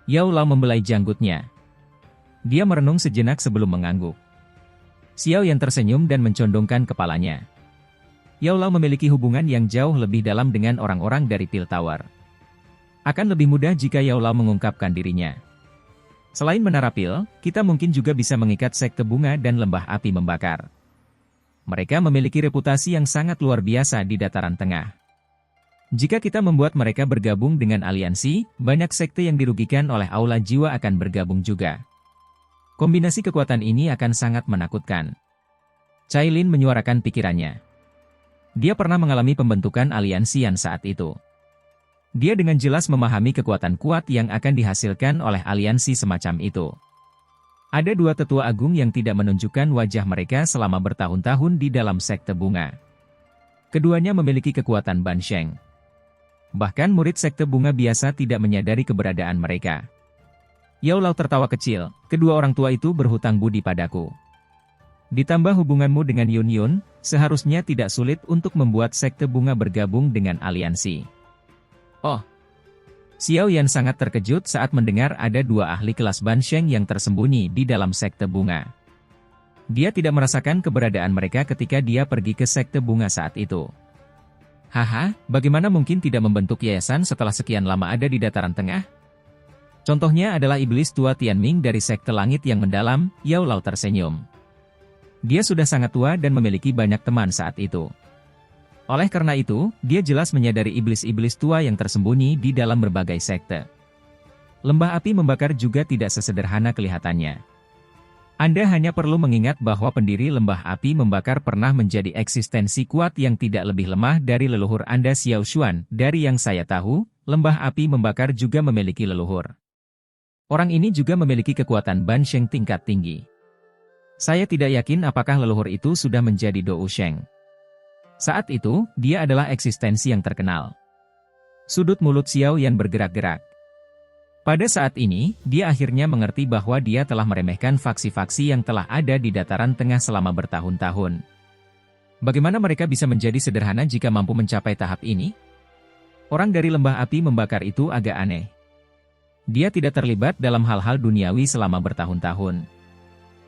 Yao Lao membelai janggutnya. Dia merenung sejenak sebelum mengangguk. Xiao Yan tersenyum dan mencondongkan kepalanya. Yao Lao memiliki hubungan yang jauh lebih dalam dengan orang-orang dari Pil Tower. Akan lebih mudah jika Yao Lao mengungkapkan dirinya. Selain Menara Pil, kita mungkin juga bisa mengikat Sekte Bunga dan Lembah Api Membakar. Mereka memiliki reputasi yang sangat luar biasa di Dataran Tengah. Jika kita membuat mereka bergabung dengan aliansi, banyak sekte yang dirugikan oleh Aula Jiwa akan bergabung juga. Kombinasi kekuatan ini akan sangat menakutkan. Cailin menyuarakan pikirannya. Dia pernah mengalami pembentukan aliansi yang saat itu. Dia dengan jelas memahami kekuatan kuat yang akan dihasilkan oleh aliansi semacam itu. Ada dua tetua agung yang tidak menunjukkan wajah mereka selama bertahun-tahun di dalam Sekte Bunga. Keduanya memiliki kekuatan Bansheng. Bahkan murid Sekte Bunga biasa tidak menyadari keberadaan mereka. Yao Lao tertawa kecil, kedua orang tua itu berhutang budi padaku. Ditambah hubunganmu dengan Yun Yun, seharusnya tidak sulit untuk membuat Sekte Bunga bergabung dengan aliansi. Oh! Xiao Yan sangat terkejut saat mendengar ada dua ahli kelas Bansheng yang tersembunyi di dalam Sekte Bunga. Dia tidak merasakan keberadaan mereka ketika dia pergi ke Sekte Bunga saat itu. Haha, bagaimana mungkin tidak membentuk yayasan setelah sekian lama ada di Dataran Tengah? Contohnya adalah iblis tua Tianming dari Sekte Langit yang mendalam. Yao Lao tersenyum. Dia sudah sangat tua dan memiliki banyak teman saat itu. Oleh karena itu, dia jelas menyadari iblis-iblis tua yang tersembunyi di dalam berbagai sekte. Lembah Api Membakar juga tidak sesederhana kelihatannya. Anda hanya perlu mengingat bahwa pendiri Lembah Api Membakar pernah menjadi eksistensi kuat yang tidak lebih lemah dari leluhur Anda Xiao Xuan. Dari yang saya tahu, Lembah Api Membakar juga memiliki leluhur. Orang ini juga memiliki kekuatan Bansheng tingkat tinggi. Saya tidak yakin apakah leluhur itu sudah menjadi Dou Sheng. Saat itu, dia adalah eksistensi yang terkenal. Sudut mulut Xiao Yan bergerak-gerak. Pada saat ini, dia akhirnya mengerti bahwa dia telah meremehkan faksi-faksi yang telah ada di Dataran Tengah selama bertahun-tahun. Bagaimana mereka bisa menjadi sederhana jika mampu mencapai tahap ini? Orang dari Lembah Api Membakar itu agak aneh. Dia tidak terlibat dalam hal-hal duniawi selama bertahun-tahun.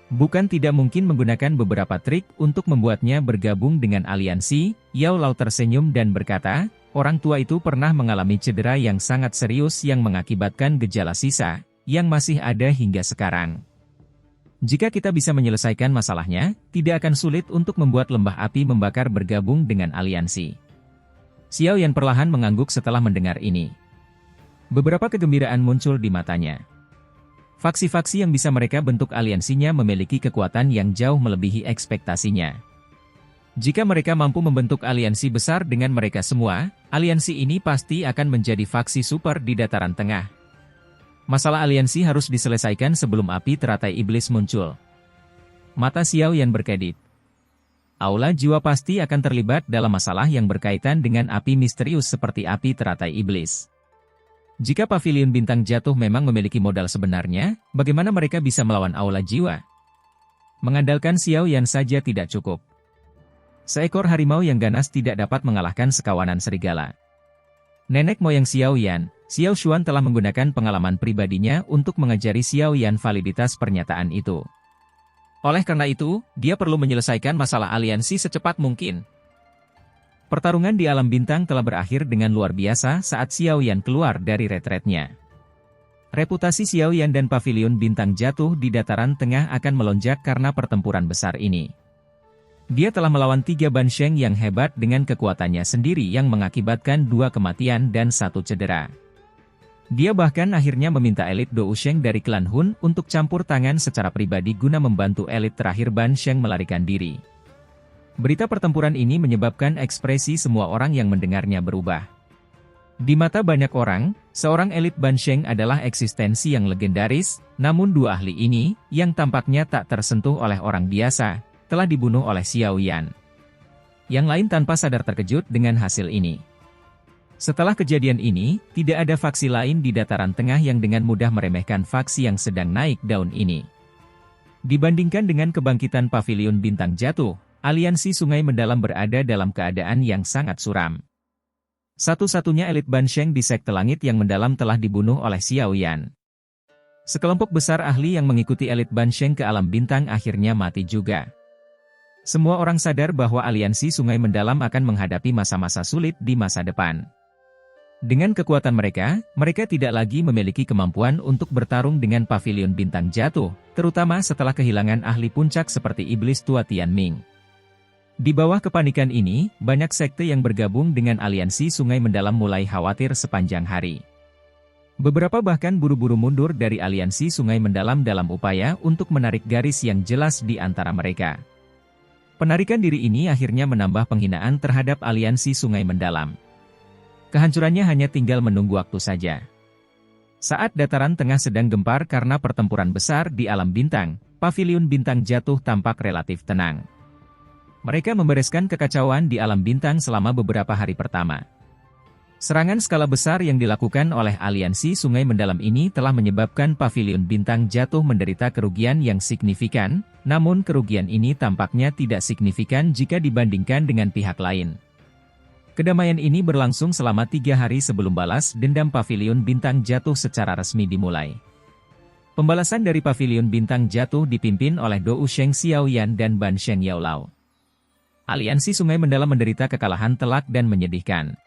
Bukan tidak mungkin menggunakan beberapa trik untuk membuatnya bergabung dengan aliansi. Yao Lao tersenyum dan berkata, orang tua itu pernah mengalami cedera yang sangat serius yang mengakibatkan gejala sisa, yang masih ada hingga sekarang. Jika kita bisa menyelesaikan masalahnya, tidak akan sulit untuk membuat Lembah Api Membakar bergabung dengan aliansi. Xiao Yan perlahan mengangguk setelah mendengar ini. Beberapa kegembiraan muncul di matanya. Faksi-faksi yang bisa mereka bentuk aliansinya memiliki kekuatan yang jauh melebihi ekspektasinya. Jika mereka mampu membentuk aliansi besar dengan mereka semua, aliansi ini pasti akan menjadi faksi super di Dataran Tengah. Masalah aliansi harus diselesaikan sebelum api teratai iblis muncul. Mata Xiao Yan berkedip. Aula Jiwa pasti akan terlibat dalam masalah yang berkaitan dengan api misterius seperti api teratai iblis. Jika Paviliun Bintang Jatuh memang memiliki modal sebenarnya, bagaimana mereka bisa melawan Aula Jiwa? Mengandalkan Xiao Yan saja tidak cukup. Seekor harimau yang ganas tidak dapat mengalahkan sekawanan serigala. Nenek moyang Xiao Yan, Xiao Xuan telah menggunakan pengalaman pribadinya untuk mengajari Xiao Yan validitas pernyataan itu. Oleh karena itu, dia perlu menyelesaikan masalah aliansi secepat mungkin. Pertarungan di alam bintang telah berakhir dengan luar biasa saat Xiao Yan keluar dari retretnya. Reputasi Xiao Yan dan Paviliun Bintang Jatuh di dataran tengah akan melonjak karena pertempuran besar ini. Dia telah melawan 3 Bansheng yang hebat dengan kekuatannya sendiri yang mengakibatkan 2 kematian dan 1 cedera. Dia bahkan akhirnya meminta elit Dousheng dari klan Hun untuk campur tangan secara pribadi guna membantu elit terakhir Bansheng melarikan diri. Berita pertempuran ini menyebabkan ekspresi semua orang yang mendengarnya berubah. Di mata banyak orang, seorang elit Bansheng adalah eksistensi yang legendaris, namun 2 ahli ini, yang tampaknya tak tersentuh oleh orang biasa, telah dibunuh oleh Xiao Yan. Yang lain tanpa sadar terkejut dengan hasil ini. Setelah kejadian ini, tidak ada faksi lain di dataran tengah yang dengan mudah meremehkan faksi yang sedang naik daun ini. Dibandingkan dengan kebangkitan Paviliun Bintang Jatuh, aliansi Sungai Mendalam berada dalam keadaan yang sangat suram. Satu-satunya elit Bansheng di Sekte Langit yang mendalam telah dibunuh oleh Xiao Yan. Sekelompok besar ahli yang mengikuti elit Bansheng ke alam bintang akhirnya mati juga. Semua orang sadar bahwa aliansi Sungai Mendalam akan menghadapi masa-masa sulit di masa depan. Dengan kekuatan mereka, mereka tidak lagi memiliki kemampuan untuk bertarung dengan Paviliun Bintang Jatuh, terutama setelah kehilangan ahli puncak seperti Iblis Tua Tianming. Di bawah kepanikan ini, banyak sekte yang bergabung dengan aliansi Sungai Mendalam mulai khawatir sepanjang hari. Beberapa bahkan buru-buru mundur dari aliansi Sungai Mendalam dalam upaya untuk menarik garis yang jelas di antara mereka. Penarikan diri ini akhirnya menambah penghinaan terhadap aliansi Sungai Mendalam. Kehancurannya hanya tinggal menunggu waktu saja. Saat dataran tengah sedang gempar karena pertempuran besar di alam bintang, Paviliun Bintang Jatuh tampak relatif tenang. Mereka membereskan kekacauan di alam bintang selama beberapa hari pertama. Serangan skala besar yang dilakukan oleh aliansi Sungai Mendalam ini telah menyebabkan Paviliun Bintang Jatuh menderita kerugian yang signifikan, namun kerugian ini tampaknya tidak signifikan jika dibandingkan dengan pihak lain. Kedamaian ini berlangsung selama 3 hari sebelum balas dendam Paviliun Bintang Jatuh secara resmi dimulai. Pembalasan dari Paviliun Bintang Jatuh dipimpin oleh Dousheng Xiao Yan dan Bansheng Yao Lao. Aliansi Sungai Mendalam menderita kekalahan telak dan menyedihkan.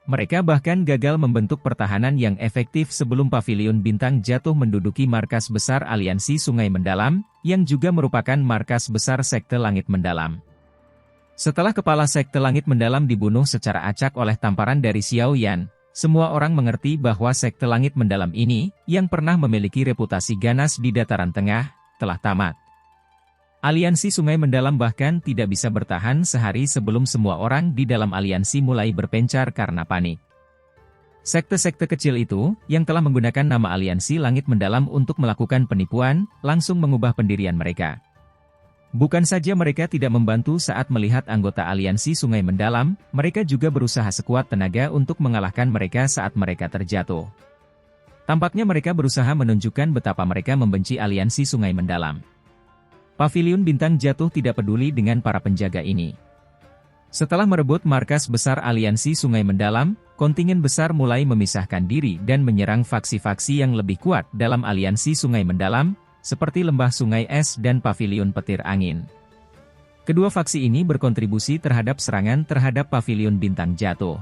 Mereka bahkan gagal membentuk pertahanan yang efektif sebelum Paviliun Bintang Jatuh menduduki markas besar Aliansi Sungai Mendalam, yang juga merupakan markas besar Sekte Langit Mendalam. Setelah kepala Sekte Langit Mendalam dibunuh secara acak oleh tamparan dari Xiao Yan, semua orang mengerti bahwa Sekte Langit Mendalam ini, yang pernah memiliki reputasi ganas di dataran tengah, telah tamat. Aliansi Sungai Mendalam bahkan tidak bisa bertahan sehari sebelum semua orang di dalam aliansi mulai berpencar karena panik. Sekte-sekte kecil itu, yang telah menggunakan nama Aliansi Langit Mendalam untuk melakukan penipuan, langsung mengubah pendirian mereka. Bukan saja mereka tidak membantu saat melihat anggota aliansi Sungai Mendalam, mereka juga berusaha sekuat tenaga untuk mengalahkan mereka saat mereka terjatuh. Tampaknya mereka berusaha menunjukkan betapa mereka membenci aliansi Sungai Mendalam. Paviliun Bintang Jatuh tidak peduli dengan para penjaga ini. Setelah merebut markas besar aliansi Sungai Mendalam, kontingen besar mulai memisahkan diri dan menyerang faksi-faksi yang lebih kuat dalam aliansi Sungai Mendalam, seperti Lembah Sungai Es dan Paviliun Petir Angin. Kedua faksi ini berkontribusi terhadap serangan terhadap Paviliun Bintang Jatuh.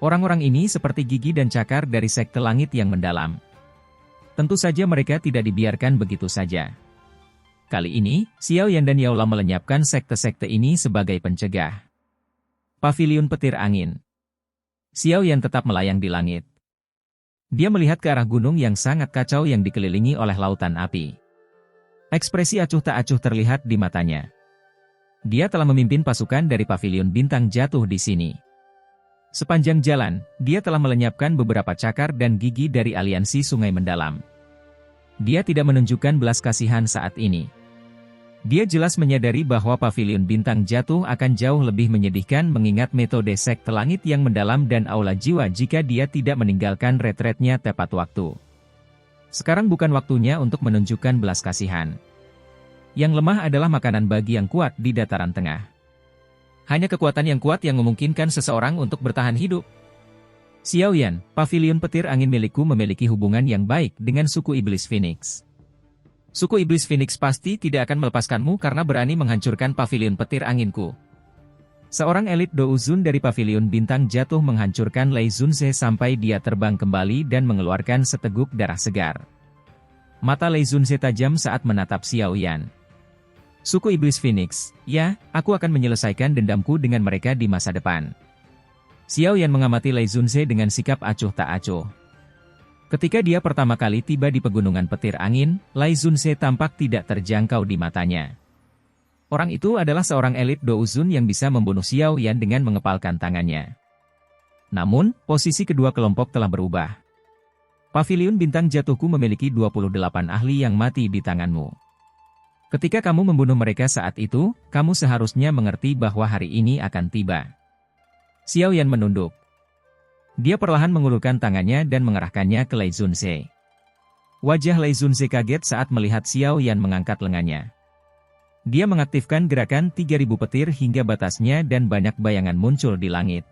Orang-orang ini seperti gigi dan cakar dari Sekte Langit yang mendalam. Tentu saja mereka tidak dibiarkan begitu saja. Kali ini, Xiao Yan dan Yao Lao melenyapkan sekte-sekte ini sebagai pencegah. Paviliun Petir Angin. Xiao Yan tetap melayang di langit. Dia melihat ke arah gunung yang sangat kacau yang dikelilingi oleh lautan api. Ekspresi acuh tak acuh terlihat di matanya. Dia telah memimpin pasukan dari Paviliun Bintang Jatuh di sini. Sepanjang jalan, dia telah melenyapkan beberapa cakar dan gigi dari aliansi Sungai Mendalam. Dia tidak menunjukkan belas kasihan saat ini. Dia jelas menyadari bahwa Paviliun Bintang Jatuh akan jauh lebih menyedihkan mengingat metode Sekte Langit yang mendalam dan aula jiwa jika dia tidak meninggalkan retretnya tepat waktu. Sekarang bukan waktunya untuk menunjukkan belas kasihan. Yang lemah adalah makanan bagi yang kuat di dataran tengah. Hanya kekuatan yang kuat yang memungkinkan seseorang untuk bertahan hidup. Xiao Yan, pavilion petir angin milikku memiliki hubungan yang baik dengan suku Iblis Phoenix. Suku Iblis Phoenix pasti tidak akan melepaskanmu karena berani menghancurkan pavilion petir anginku. Seorang elit Douzun dari pavilion bintang jatuh menghancurkan Lei Zunze sampai dia terbang kembali dan mengeluarkan seteguk darah segar. Mata Lei Zunze tajam saat menatap Xiao Yan. Suku Iblis Phoenix, ya, aku akan menyelesaikan dendamku dengan mereka di masa depan. Xiao Yan mengamati Lei Zunze dengan sikap acuh tak acuh. Ketika dia pertama kali tiba di pegunungan petir angin, Lei Zunze tampak tidak terjangkau di matanya. Orang itu adalah seorang elit Douzun yang bisa membunuh Xiao Yan dengan mengepalkan tangannya. Namun, posisi kedua kelompok telah berubah. Pavilion bintang jatuhku memiliki 28 ahli yang mati di tanganmu. Ketika kamu membunuh mereka saat itu, kamu seharusnya mengerti bahwa hari ini akan tiba. Xiao Yan menunduk. Dia perlahan mengulurkan tangannya dan mengerahkannya ke Lei Zunze. Wajah Lei Zunze kaget saat melihat Xiao Yan mengangkat lengannya. Dia mengaktifkan gerakan 3000 petir hingga batasnya dan banyak bayangan muncul di langit.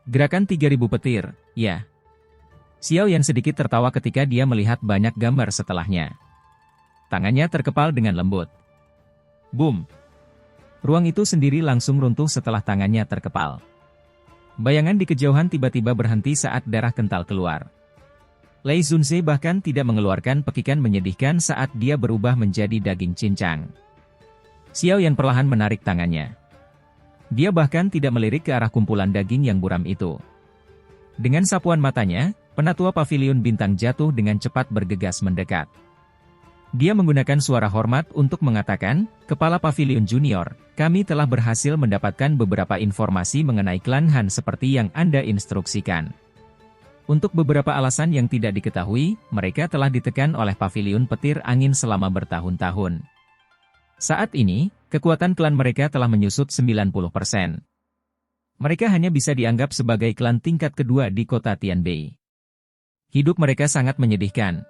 Gerakan 3000 petir, ya. Xiao Yan sedikit tertawa ketika dia melihat banyak gambar setelahnya. Tangannya terkepal dengan lembut. Boom! Ruang itu sendiri langsung runtuh setelah tangannya terkepal. Bayangan di kejauhan tiba-tiba berhenti saat darah kental keluar. Lei Zunze bahkan tidak mengeluarkan pekikan menyedihkan saat dia berubah menjadi daging cincang. Xiao Yan perlahan menarik tangannya. Dia bahkan tidak melirik ke arah kumpulan daging yang buram itu. Dengan sapuan matanya, penatua pavilion bintang jatuh dengan cepat bergegas mendekat. Dia menggunakan suara hormat untuk mengatakan, Kepala Pavilion Junior, kami telah berhasil mendapatkan beberapa informasi mengenai klan Han seperti yang Anda instruksikan. Untuk beberapa alasan yang tidak diketahui, mereka telah ditekan oleh pavilion petir angin selama bertahun-tahun. Saat ini, kekuatan klan mereka telah menyusut 90%. Mereka hanya bisa dianggap sebagai klan tingkat kedua di kota Tianbei. Hidup mereka sangat menyedihkan.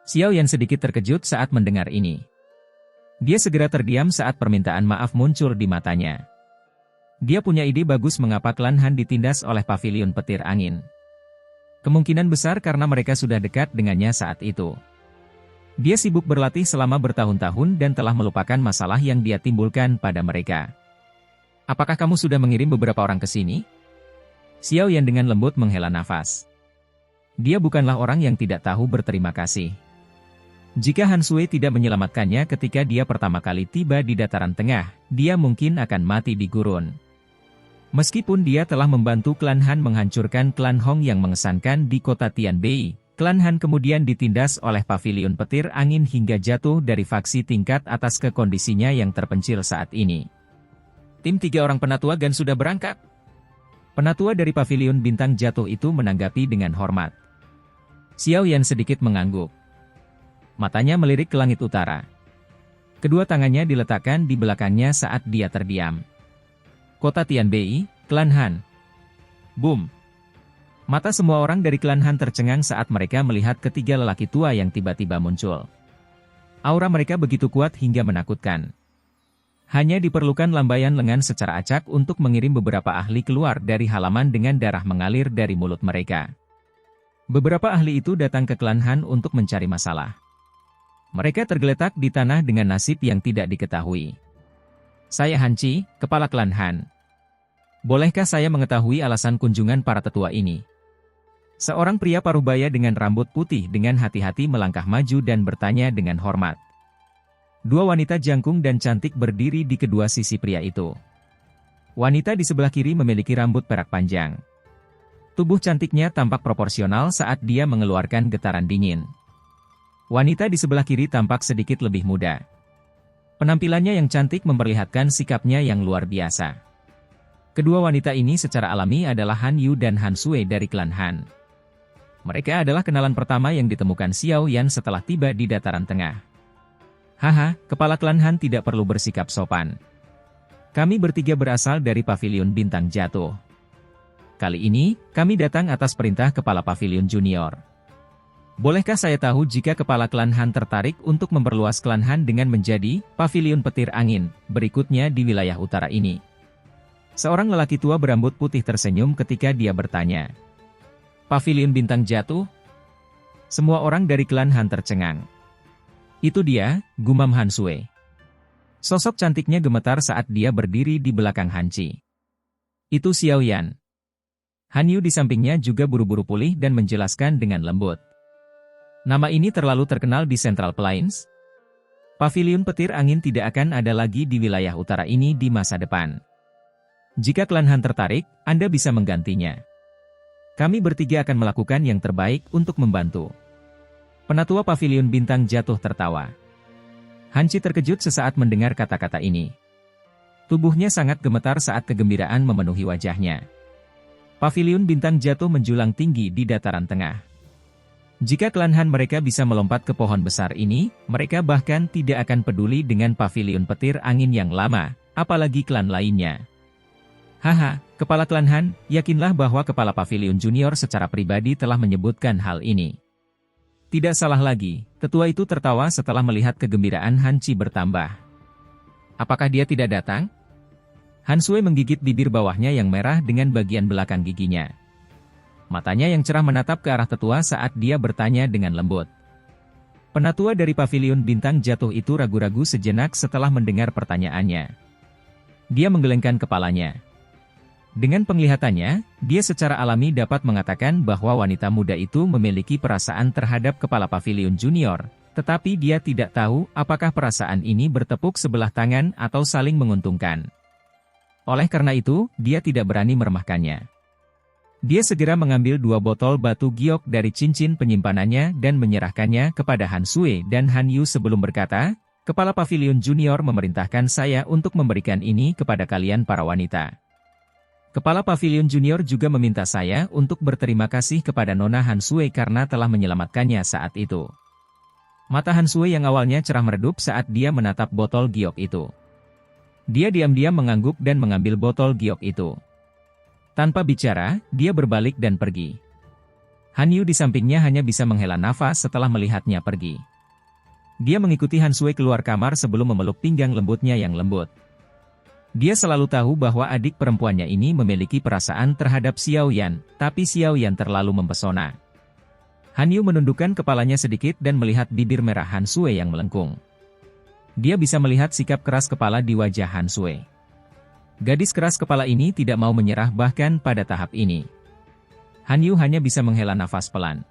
Xiao Yan sedikit terkejut saat mendengar ini. Dia segera terdiam saat permintaan maaf muncul di matanya. Dia punya ide bagus mengapa klan Han ditindas oleh pavilion petir angin. Kemungkinan besar karena mereka sudah dekat dengannya saat itu. Dia sibuk berlatih selama bertahun-tahun dan telah melupakan masalah yang dia timbulkan pada mereka. Apakah kamu sudah mengirim beberapa orang ke sini? Xiao Yan dengan lembut menghela nafas. Dia bukanlah orang yang tidak tahu berterima kasih. Jika Han Sui tidak menyelamatkannya ketika dia pertama kali tiba di dataran tengah, dia mungkin akan mati di gurun. Meskipun dia telah membantu klan Han menghancurkan klan Hong yang mengesankan di kota Tianbei, klan Han kemudian ditindas oleh pavilion petir angin hingga jatuh dari faksi tingkat atas ke kondisinya yang terpencil saat ini. Tim 3 orang penatua Gan sudah berangkat. Penatua dari pavilion bintang jatuh itu menanggapi dengan hormat. Xiao Yan sedikit mengangguk. Matanya melirik ke langit utara. Kedua tangannya diletakkan di belakangnya saat dia terdiam. Kota Tianbei, klan Han. Boom! Mata semua orang dari klan Han tercengang saat mereka melihat ketiga lelaki tua yang tiba-tiba muncul. Aura mereka begitu kuat hingga menakutkan. Hanya diperlukan lambaian lengan secara acak untuk mengirim beberapa ahli keluar dari halaman dengan darah mengalir dari mulut mereka. Beberapa ahli itu datang ke klan Han untuk mencari masalah. Mereka tergeletak di tanah dengan nasib yang tidak diketahui. Saya Han Chi, kepala klan Han. Bolehkah saya mengetahui alasan kunjungan para tetua ini? Seorang pria parubaya dengan rambut putih dengan hati-hati melangkah maju dan bertanya dengan hormat. Dua wanita jangkung dan cantik berdiri di kedua sisi pria itu. Wanita di sebelah kiri memiliki rambut perak panjang. Tubuh cantiknya tampak proporsional saat dia mengeluarkan getaran dingin. Wanita di sebelah kiri tampak sedikit lebih muda. Penampilannya yang cantik memperlihatkan sikapnya yang luar biasa. Kedua wanita ini secara alami adalah Han Yu dan Han Sui dari klan Han. Mereka adalah kenalan pertama yang ditemukan Xiao Yan setelah tiba di dataran tengah. Haha, kepala klan Han tidak perlu bersikap sopan. Kami bertiga berasal dari pavilion bintang jatuh. Kali ini, kami datang atas perintah kepala pavilion junior. Bolehkah saya tahu jika kepala klan Han tertarik untuk memperluas klan Han dengan menjadi pavilion petir angin berikutnya di wilayah utara ini? Seorang lelaki tua berambut putih tersenyum ketika dia bertanya. Paviliun Bintang Jatuh? Semua orang dari klan Han tercengang. Itu dia, gumam Han Sui. Sosok cantiknya gemetar saat dia berdiri di belakang Han Qi. Itu Xiao Yan. Han Yu di sampingnya juga buru-buru pulih dan menjelaskan dengan lembut. Nama ini terlalu terkenal di Central Plains. Paviliun petir angin tidak akan ada lagi di wilayah utara ini di masa depan. Jika klan Han tertarik, Anda bisa menggantinya. Kami bertiga akan melakukan yang terbaik untuk membantu. Penatua Paviliun Bintang Jatuh tertawa. Han Qi terkejut sesaat mendengar kata-kata ini. Tubuhnya sangat gemetar saat kegembiraan memenuhi wajahnya. Paviliun Bintang Jatuh menjulang tinggi di dataran tengah. Jika klan Han mereka bisa melompat ke pohon besar ini, mereka bahkan tidak akan peduli dengan Paviliun Petir Angin yang lama, apalagi klan lainnya. Haha, Kepala Klan Han, yakinlah bahwa Kepala Paviliun Junior secara pribadi telah menyebutkan hal ini. Tidak salah lagi, tetua itu tertawa setelah melihat kegembiraan Han Qi bertambah. Apakah dia tidak datang? Han Sui menggigit bibir bawahnya yang merah dengan bagian belakang giginya. Matanya yang cerah menatap ke arah tetua saat dia bertanya dengan lembut. Penatua dari Paviliun Bintang Jatuh itu ragu-ragu sejenak setelah mendengar pertanyaannya. Dia menggelengkan kepalanya. Dengan penglihatannya, dia secara alami dapat mengatakan bahwa wanita muda itu memiliki perasaan terhadap Kepala Paviliun Junior, tetapi dia tidak tahu apakah perasaan ini bertepuk sebelah tangan atau saling menguntungkan. Oleh karena itu, dia tidak berani meremehkannya. Dia segera mengambil 2 botol batu giok dari cincin penyimpanannya dan menyerahkannya kepada Han Sui dan Han Yu sebelum berkata, Kepala Paviliun Junior memerintahkan saya untuk memberikan ini kepada kalian para wanita. Kepala Paviliun Junior juga meminta saya untuk berterima kasih kepada Nona Han Sui karena telah menyelamatkannya saat itu. Mata Han Sui yang awalnya cerah meredup saat dia menatap botol giok itu. Dia diam-diam mengangguk dan mengambil botol giok itu. Tanpa bicara, dia berbalik dan pergi. Han Yu di sampingnya hanya bisa menghela nafas setelah melihatnya pergi. Dia mengikuti Han Sui keluar kamar sebelum memeluk pinggang lembutnya yang lembut. Dia selalu tahu bahwa adik perempuannya ini memiliki perasaan terhadap Xiao Yan, tapi Xiao Yan terlalu mempesona. Han Yu menundukkan kepalanya sedikit dan melihat bibir merah Han Sui yang melengkung. Dia bisa melihat sikap keras kepala di wajah Han Sui. Gadis keras kepala ini tidak mau menyerah bahkan pada tahap ini. Han Yu hanya bisa menghela nafas pelan.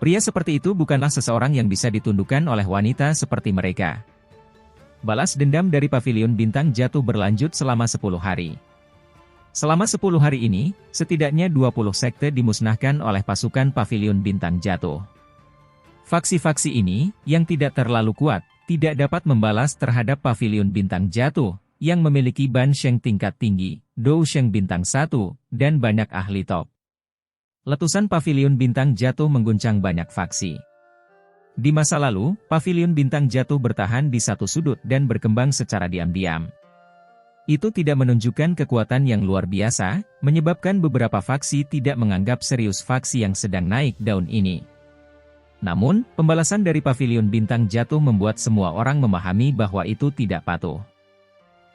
Pria seperti itu bukanlah seseorang yang bisa ditundukkan oleh wanita seperti mereka. Balas dendam dari Paviliun Bintang Jatuh berlanjut selama 10 hari. Selama 10 hari ini, setidaknya 20 sekte dimusnahkan oleh pasukan Paviliun Bintang Jatuh. Faksi-faksi ini, yang tidak terlalu kuat, tidak dapat membalas terhadap Paviliun Bintang Jatuh, yang memiliki Ban Sheng tingkat tinggi, Dou Sheng bintang 1, dan banyak ahli top. Letusan Paviliun Bintang Jatuh mengguncang banyak faksi. Di masa lalu, Paviliun Bintang Jatuh bertahan di satu sudut dan berkembang secara diam-diam. Itu tidak menunjukkan kekuatan yang luar biasa, menyebabkan beberapa faksi tidak menganggap serius faksi yang sedang naik daun ini. Namun, pembalasan dari Paviliun Bintang Jatuh membuat semua orang memahami bahwa itu tidak patuh.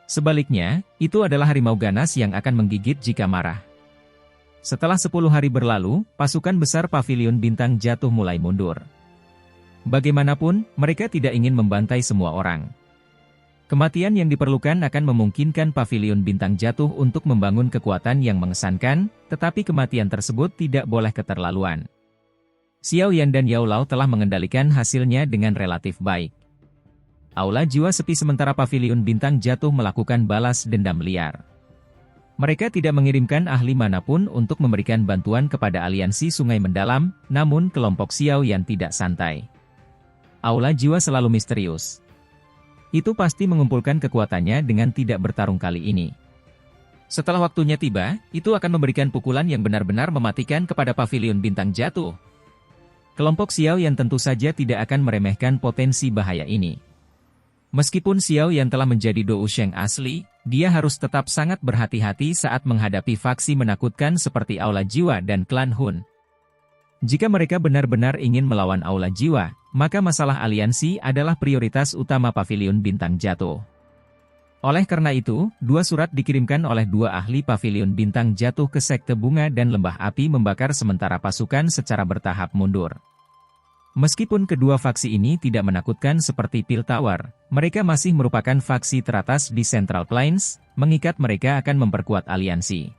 Sebaliknya, itu adalah harimau ganas yang akan menggigit jika marah. Setelah 10 hari berlalu, pasukan besar Paviliun Bintang Jatuh mulai mundur. Bagaimanapun, mereka tidak ingin membantai semua orang. Kematian yang diperlukan akan memungkinkan Paviliun Bintang Jatuh untuk membangun kekuatan yang mengesankan, tetapi kematian tersebut tidak boleh keterlaluan. Xiao Yan dan Yao Lao telah mengendalikan hasilnya dengan relatif baik. Aula jiwa sepi sementara Paviliun Bintang Jatuh melakukan balas dendam liar. Mereka tidak mengirimkan ahli manapun untuk memberikan bantuan kepada aliansi Sungai Mendalam, namun kelompok Xiao Yan tidak santai. Aula jiwa selalu misterius. Itu pasti mengumpulkan kekuatannya dengan tidak bertarung kali ini. Setelah waktunya tiba, itu akan memberikan pukulan yang benar-benar mematikan kepada Paviliun Bintang Jatuh. Kelompok Xiao Yan tentu saja tidak akan meremehkan potensi bahaya ini. Meskipun Xiao Yan telah menjadi Dou Sheng asli, dia harus tetap sangat berhati-hati saat menghadapi faksi menakutkan seperti Aula Jiwa dan klan Hun. Jika mereka benar-benar ingin melawan Aula Jiwa, maka masalah aliansi adalah prioritas utama Paviliun Bintang Jatuh. Oleh karena itu, dua surat dikirimkan oleh dua ahli pavilion bintang jatuh ke sekte bunga dan lembah api membakar sementara pasukan secara bertahap mundur. Meskipun kedua faksi ini tidak menakutkan seperti Pil Tower, mereka masih merupakan faksi teratas di Central Plains, mengikat mereka akan memperkuat aliansi.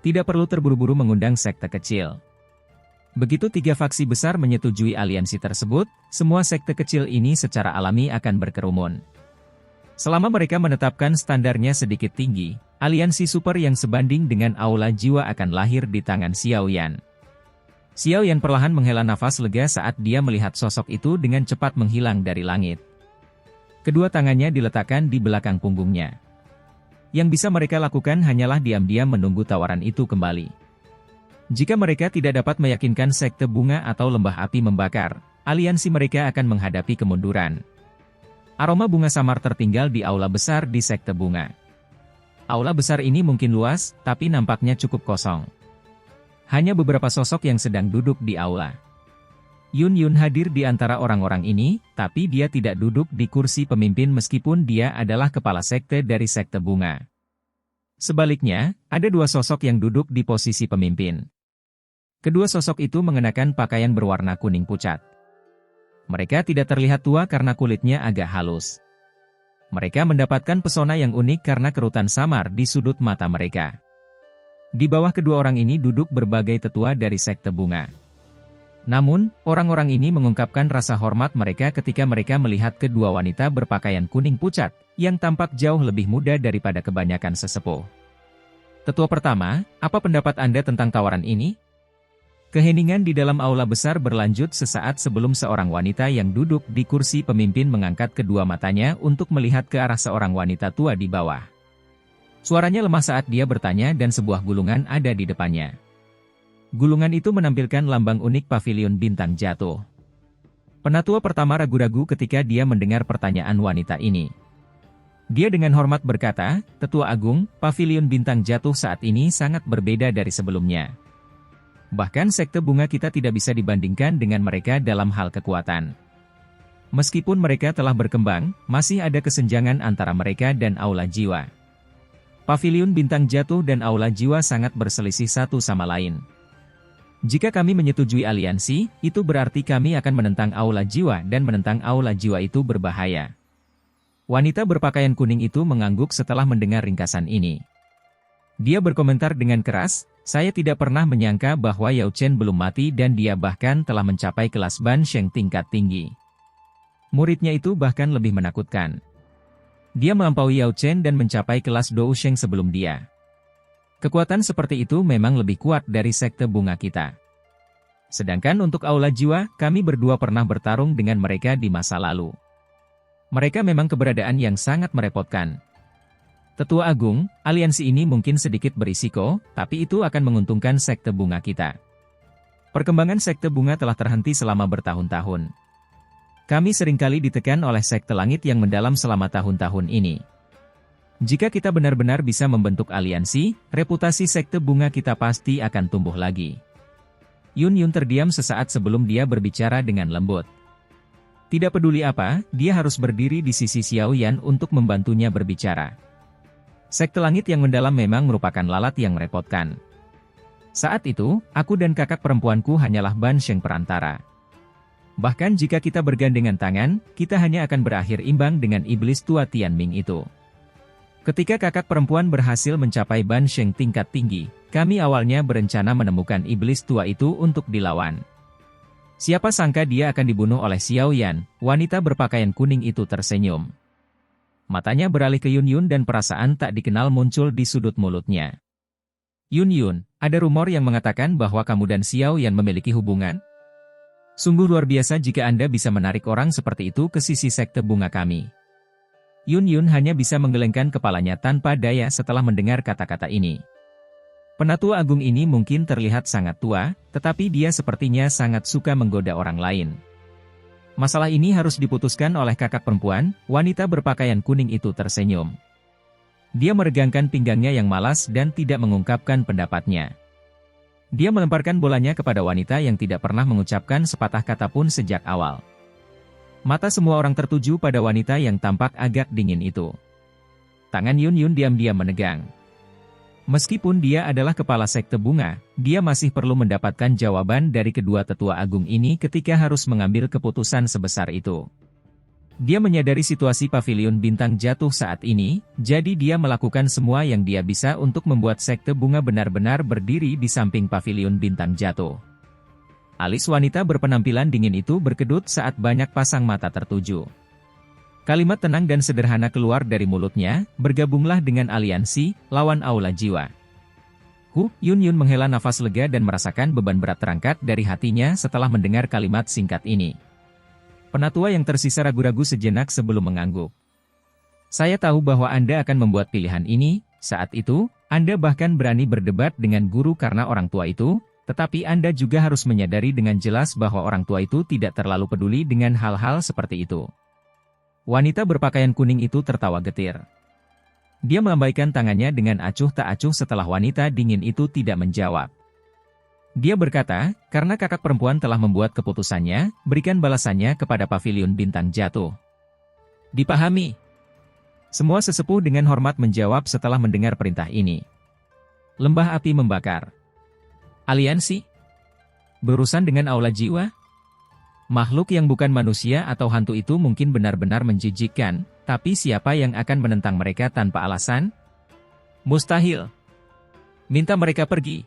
Tidak perlu terburu-buru mengundang sekte kecil. Begitu tiga faksi besar menyetujui aliansi tersebut, semua sekte kecil ini secara alami akan berkerumun. Selama mereka menetapkan standarnya sedikit tinggi, aliansi super yang sebanding dengan aula jiwa akan lahir di tangan Xiao Yan. Xiao Yan perlahan menghela nafas lega saat dia melihat sosok itu dengan cepat menghilang dari langit. Kedua tangannya diletakkan di belakang punggungnya. Yang bisa mereka lakukan hanyalah diam-diam menunggu tawaran itu kembali. Jika mereka tidak dapat meyakinkan sekte bunga atau lembah api membakar, aliansi mereka akan menghadapi kemunduran. Aroma bunga samar tertinggal di aula besar di sekte bunga. Aula besar ini mungkin luas, tapi nampaknya cukup kosong. Hanya beberapa sosok yang sedang duduk di aula. Yun Yun hadir di antara orang-orang ini, tapi dia tidak duduk di kursi pemimpin meskipun dia adalah kepala sekte dari sekte bunga. Sebaliknya, ada dua sosok yang duduk di posisi pemimpin. Kedua sosok itu mengenakan pakaian berwarna kuning pucat. Mereka tidak terlihat tua karena kulitnya agak halus. Mereka mendapatkan pesona yang unik karena kerutan samar di sudut mata mereka. Di bawah kedua orang ini duduk berbagai tetua dari sekte bunga. Namun, orang-orang ini mengungkapkan rasa hormat mereka ketika mereka melihat kedua wanita berpakaian kuning pucat, yang tampak jauh lebih muda daripada kebanyakan sesepuh. Tetua pertama, apa pendapat Anda tentang tawaran ini? Keheningan di dalam aula besar berlanjut sesaat sebelum seorang wanita yang duduk di kursi pemimpin mengangkat kedua matanya untuk melihat ke arah seorang wanita tua di bawah. Suaranya lemah saat dia bertanya dan sebuah gulungan ada di depannya. Gulungan itu menampilkan lambang unik pavilion bintang jatuh. Penatua pertama ragu-ragu ketika dia mendengar pertanyaan wanita ini. Dia dengan hormat berkata, "Tetua Agung, pavilion bintang jatuh saat ini sangat berbeda dari sebelumnya. Bahkan sekte bunga kita tidak bisa dibandingkan dengan mereka dalam hal kekuatan. Meskipun mereka telah berkembang, masih ada kesenjangan antara mereka dan aula jiwa. Pavilion bintang jatuh dan aula jiwa sangat berselisih satu sama lain. Jika kami menyetujui aliansi, itu berarti kami akan menentang aula jiwa dan menentang aula jiwa itu berbahaya." Wanita berpakaian kuning itu mengangguk setelah mendengar ringkasan ini. Dia berkomentar dengan keras, "Saya tidak pernah menyangka bahwa Yao Chen belum mati dan dia bahkan telah mencapai kelas Ban Sheng tingkat tinggi. Muridnya itu bahkan lebih menakutkan. Dia melampaui Yao Chen dan mencapai kelas Dou Sheng sebelum dia. Kekuatan seperti itu memang lebih kuat dari sekte bunga kita. Sedangkan untuk aula jiwa, kami berdua pernah bertarung dengan mereka di masa lalu. Mereka memang keberadaan yang sangat merepotkan. Tetua Agung, aliansi ini mungkin sedikit berisiko, tapi itu akan menguntungkan sekte bunga kita. Perkembangan sekte bunga telah terhenti selama bertahun-tahun. Kami seringkali ditekan oleh sekte langit yang mendalam selama tahun-tahun ini. Jika kita benar-benar bisa membentuk aliansi, reputasi sekte bunga kita pasti akan tumbuh lagi." Yun Yun terdiam sesaat sebelum dia berbicara dengan lembut. Tidak peduli apa, dia harus berdiri di sisi Xiao Yan untuk membantunya berbicara. Sekte langit yang mendalam memang merupakan lalat yang merepotkan. Saat itu, aku dan kakak perempuanku hanyalah Ban Sheng perantara. Bahkan jika kita bergandengan tangan, kita hanya akan berakhir imbang dengan iblis tua Tianming itu. Ketika kakak perempuan berhasil mencapai Ban Sheng tingkat tinggi, kami awalnya berencana menemukan iblis tua itu untuk dilawan. Siapa sangka dia akan dibunuh oleh Xiao Yan, wanita berpakaian kuning itu tersenyum. Matanya beralih ke Yun Yun dan perasaan tak dikenal muncul di sudut mulutnya. "Yun Yun, ada rumor yang mengatakan bahwa kamu dan Xiao Yan memiliki hubungan? Sungguh luar biasa jika Anda bisa menarik orang seperti itu ke sisi sekte bunga kami." Yun Yun hanya bisa menggelengkan kepalanya tanpa daya setelah mendengar kata-kata ini. Penatua agung ini mungkin terlihat sangat tua, tetapi dia sepertinya sangat suka menggoda orang lain. Masalah ini harus diputuskan oleh kakak perempuan, wanita berpakaian kuning itu tersenyum. Dia meregangkan pinggangnya yang malas dan tidak mengungkapkan pendapatnya. Dia melemparkan bolanya kepada wanita yang tidak pernah mengucapkan sepatah kata pun sejak awal. Mata semua orang tertuju pada wanita yang tampak agak dingin itu. Tangan Yun Yun diam-diam menegang. Meskipun dia adalah kepala sekte bunga, dia masih perlu mendapatkan jawaban dari kedua tetua agung ini ketika harus mengambil keputusan sebesar itu. Dia menyadari situasi pavilion bintang jatuh saat ini, jadi dia melakukan semua yang dia bisa untuk membuat sekte bunga benar-benar berdiri di samping pavilion bintang jatuh. Alis wanita berpenampilan dingin itu berkedut saat banyak pasang mata tertuju. Kalimat tenang dan sederhana keluar dari mulutnya, bergabunglah dengan aliansi, lawan aula jiwa. Yun Yun menghela nafas lega dan merasakan beban berat terangkat dari hatinya setelah mendengar kalimat singkat ini. Penatua yang tersisa ragu-ragu sejenak sebelum mengangguk. Saya tahu bahwa Anda akan membuat pilihan ini, saat itu, Anda bahkan berani berdebat dengan guru karena orang tua itu, tetapi Anda juga harus menyadari dengan jelas bahwa orang tua itu tidak terlalu peduli dengan hal-hal seperti itu. Wanita berpakaian kuning itu tertawa getir. Dia melambaikan tangannya dengan acuh tak acuh setelah wanita dingin itu tidak menjawab. Dia berkata, karena kakak perempuan telah membuat keputusannya, berikan balasannya kepada pavilion bintang jatuh. Dipahami. Semua sesepuh dengan hormat menjawab setelah mendengar perintah ini. Lembah api membakar. Aliansi? Berurusan dengan aula jiwa? Makhluk yang bukan manusia atau hantu itu mungkin benar-benar menjijikkan, tapi siapa yang akan menentang mereka tanpa alasan? Mustahil. Minta mereka pergi.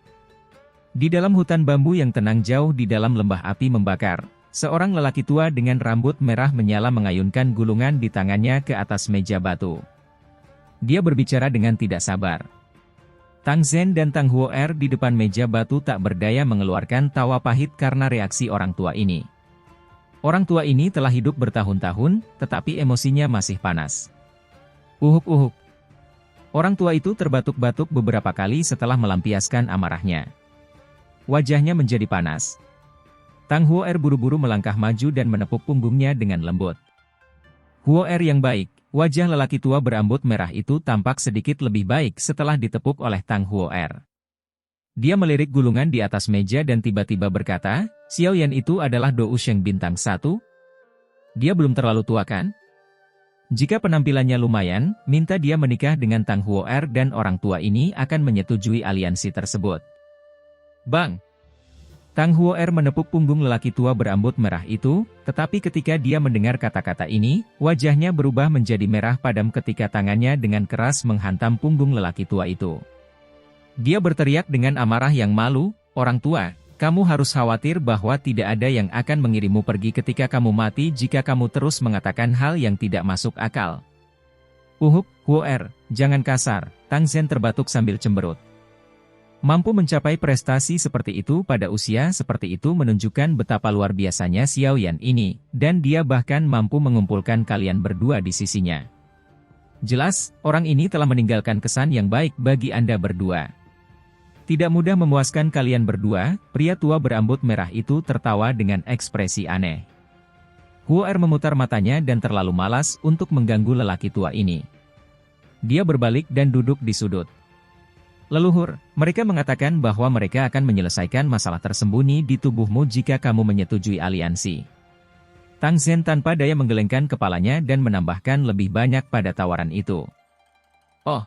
Di dalam hutan bambu yang tenang jauh di dalam lembah api membakar, seorang lelaki tua dengan rambut merah menyala mengayunkan gulungan di tangannya ke atas meja batu. Dia berbicara dengan tidak sabar. Tang Zhen dan Tang Huo'er di depan meja batu tak berdaya mengeluarkan tawa pahit karena reaksi orang tua ini. Orang tua ini telah hidup bertahun-tahun, tetapi emosinya masih panas. Uhuk-uhuk. Orang tua itu terbatuk-batuk beberapa kali setelah melampiaskan amarahnya. Wajahnya menjadi panas. Tang Huo'er buru-buru melangkah maju dan menepuk punggungnya dengan lembut. Huo'er yang baik, wajah lelaki tua berambut merah itu tampak sedikit lebih baik setelah ditepuk oleh Tang Huo'er. Dia melirik gulungan di atas meja dan tiba-tiba berkata, Xiao Yan itu adalah Dou Sheng bintang 1? Dia belum terlalu tua kan? Jika penampilannya lumayan, minta dia menikah dengan Tang Huo'er dan orang tua ini akan menyetujui aliansi tersebut. Bang! Tang Huo'er menepuk punggung lelaki tua berambut merah itu, tetapi ketika dia mendengar kata-kata ini, wajahnya berubah menjadi merah padam ketika tangannya dengan keras menghantam punggung lelaki tua itu. Dia berteriak dengan amarah yang malu, orang tua, kamu harus khawatir bahwa tidak ada yang akan mengirimu pergi ketika kamu mati jika kamu terus mengatakan hal yang tidak masuk akal. Huo'er, jangan kasar, Tang Zhen terbatuk sambil cemberut. Mampu mencapai prestasi seperti itu pada usia seperti itu menunjukkan betapa luar biasanya Xiao Yan ini, dan dia bahkan mampu mengumpulkan kalian berdua di sisinya. Jelas, orang ini telah meninggalkan kesan yang baik bagi Anda berdua. Tidak mudah memuaskan kalian berdua, pria tua berambut merah itu tertawa dengan ekspresi aneh. Huo'er memutar matanya dan terlalu malas untuk mengganggu lelaki tua ini. Dia berbalik dan duduk di sudut. Leluhur, mereka mengatakan bahwa mereka akan menyelesaikan masalah tersembunyi di tubuhmu jika kamu menyetujui aliansi. Tang Zhen tanpa daya menggelengkan kepalanya dan menambahkan lebih banyak pada tawaran itu. Oh!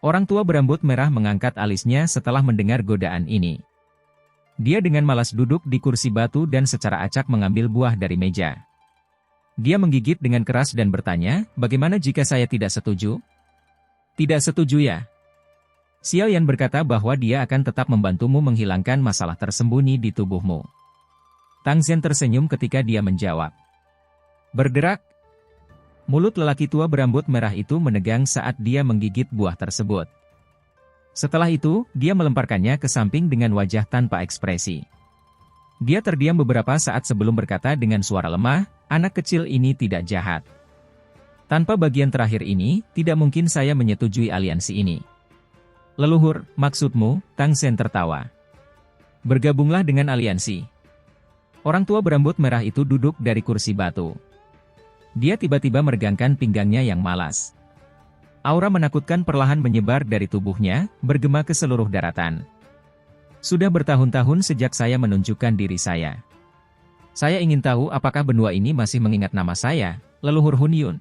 Orang tua berambut merah mengangkat alisnya setelah mendengar godaan ini. Dia dengan malas duduk di kursi batu dan secara acak mengambil buah dari meja. Dia menggigit dengan keras dan bertanya, bagaimana jika saya tidak setuju? Tidak setuju ya? Xiao Yan berkata bahwa dia akan tetap membantumu menghilangkan masalah tersembunyi di tubuhmu. Tang Zhen tersenyum ketika dia menjawab. Bergerak. Mulut lelaki tua berambut merah itu menegang saat dia menggigit buah tersebut. Setelah itu, dia melemparkannya ke samping dengan wajah tanpa ekspresi. Dia terdiam beberapa saat sebelum berkata dengan suara lemah, anak kecil ini tidak jahat. Tanpa bagian terakhir ini, tidak mungkin saya menyetujui aliansi ini. Leluhur, maksudmu, Tang Zhen tertawa. Bergabunglah dengan aliansi. Orang tua berambut merah itu duduk dari kursi batu. Dia tiba-tiba meregangkan pinggangnya yang malas. Aura menakutkan perlahan menyebar dari tubuhnya, bergema ke seluruh daratan. Sudah bertahun-tahun sejak saya menunjukkan diri saya. Saya ingin tahu apakah benua ini masih mengingat nama saya, Leluhur Hun Yun.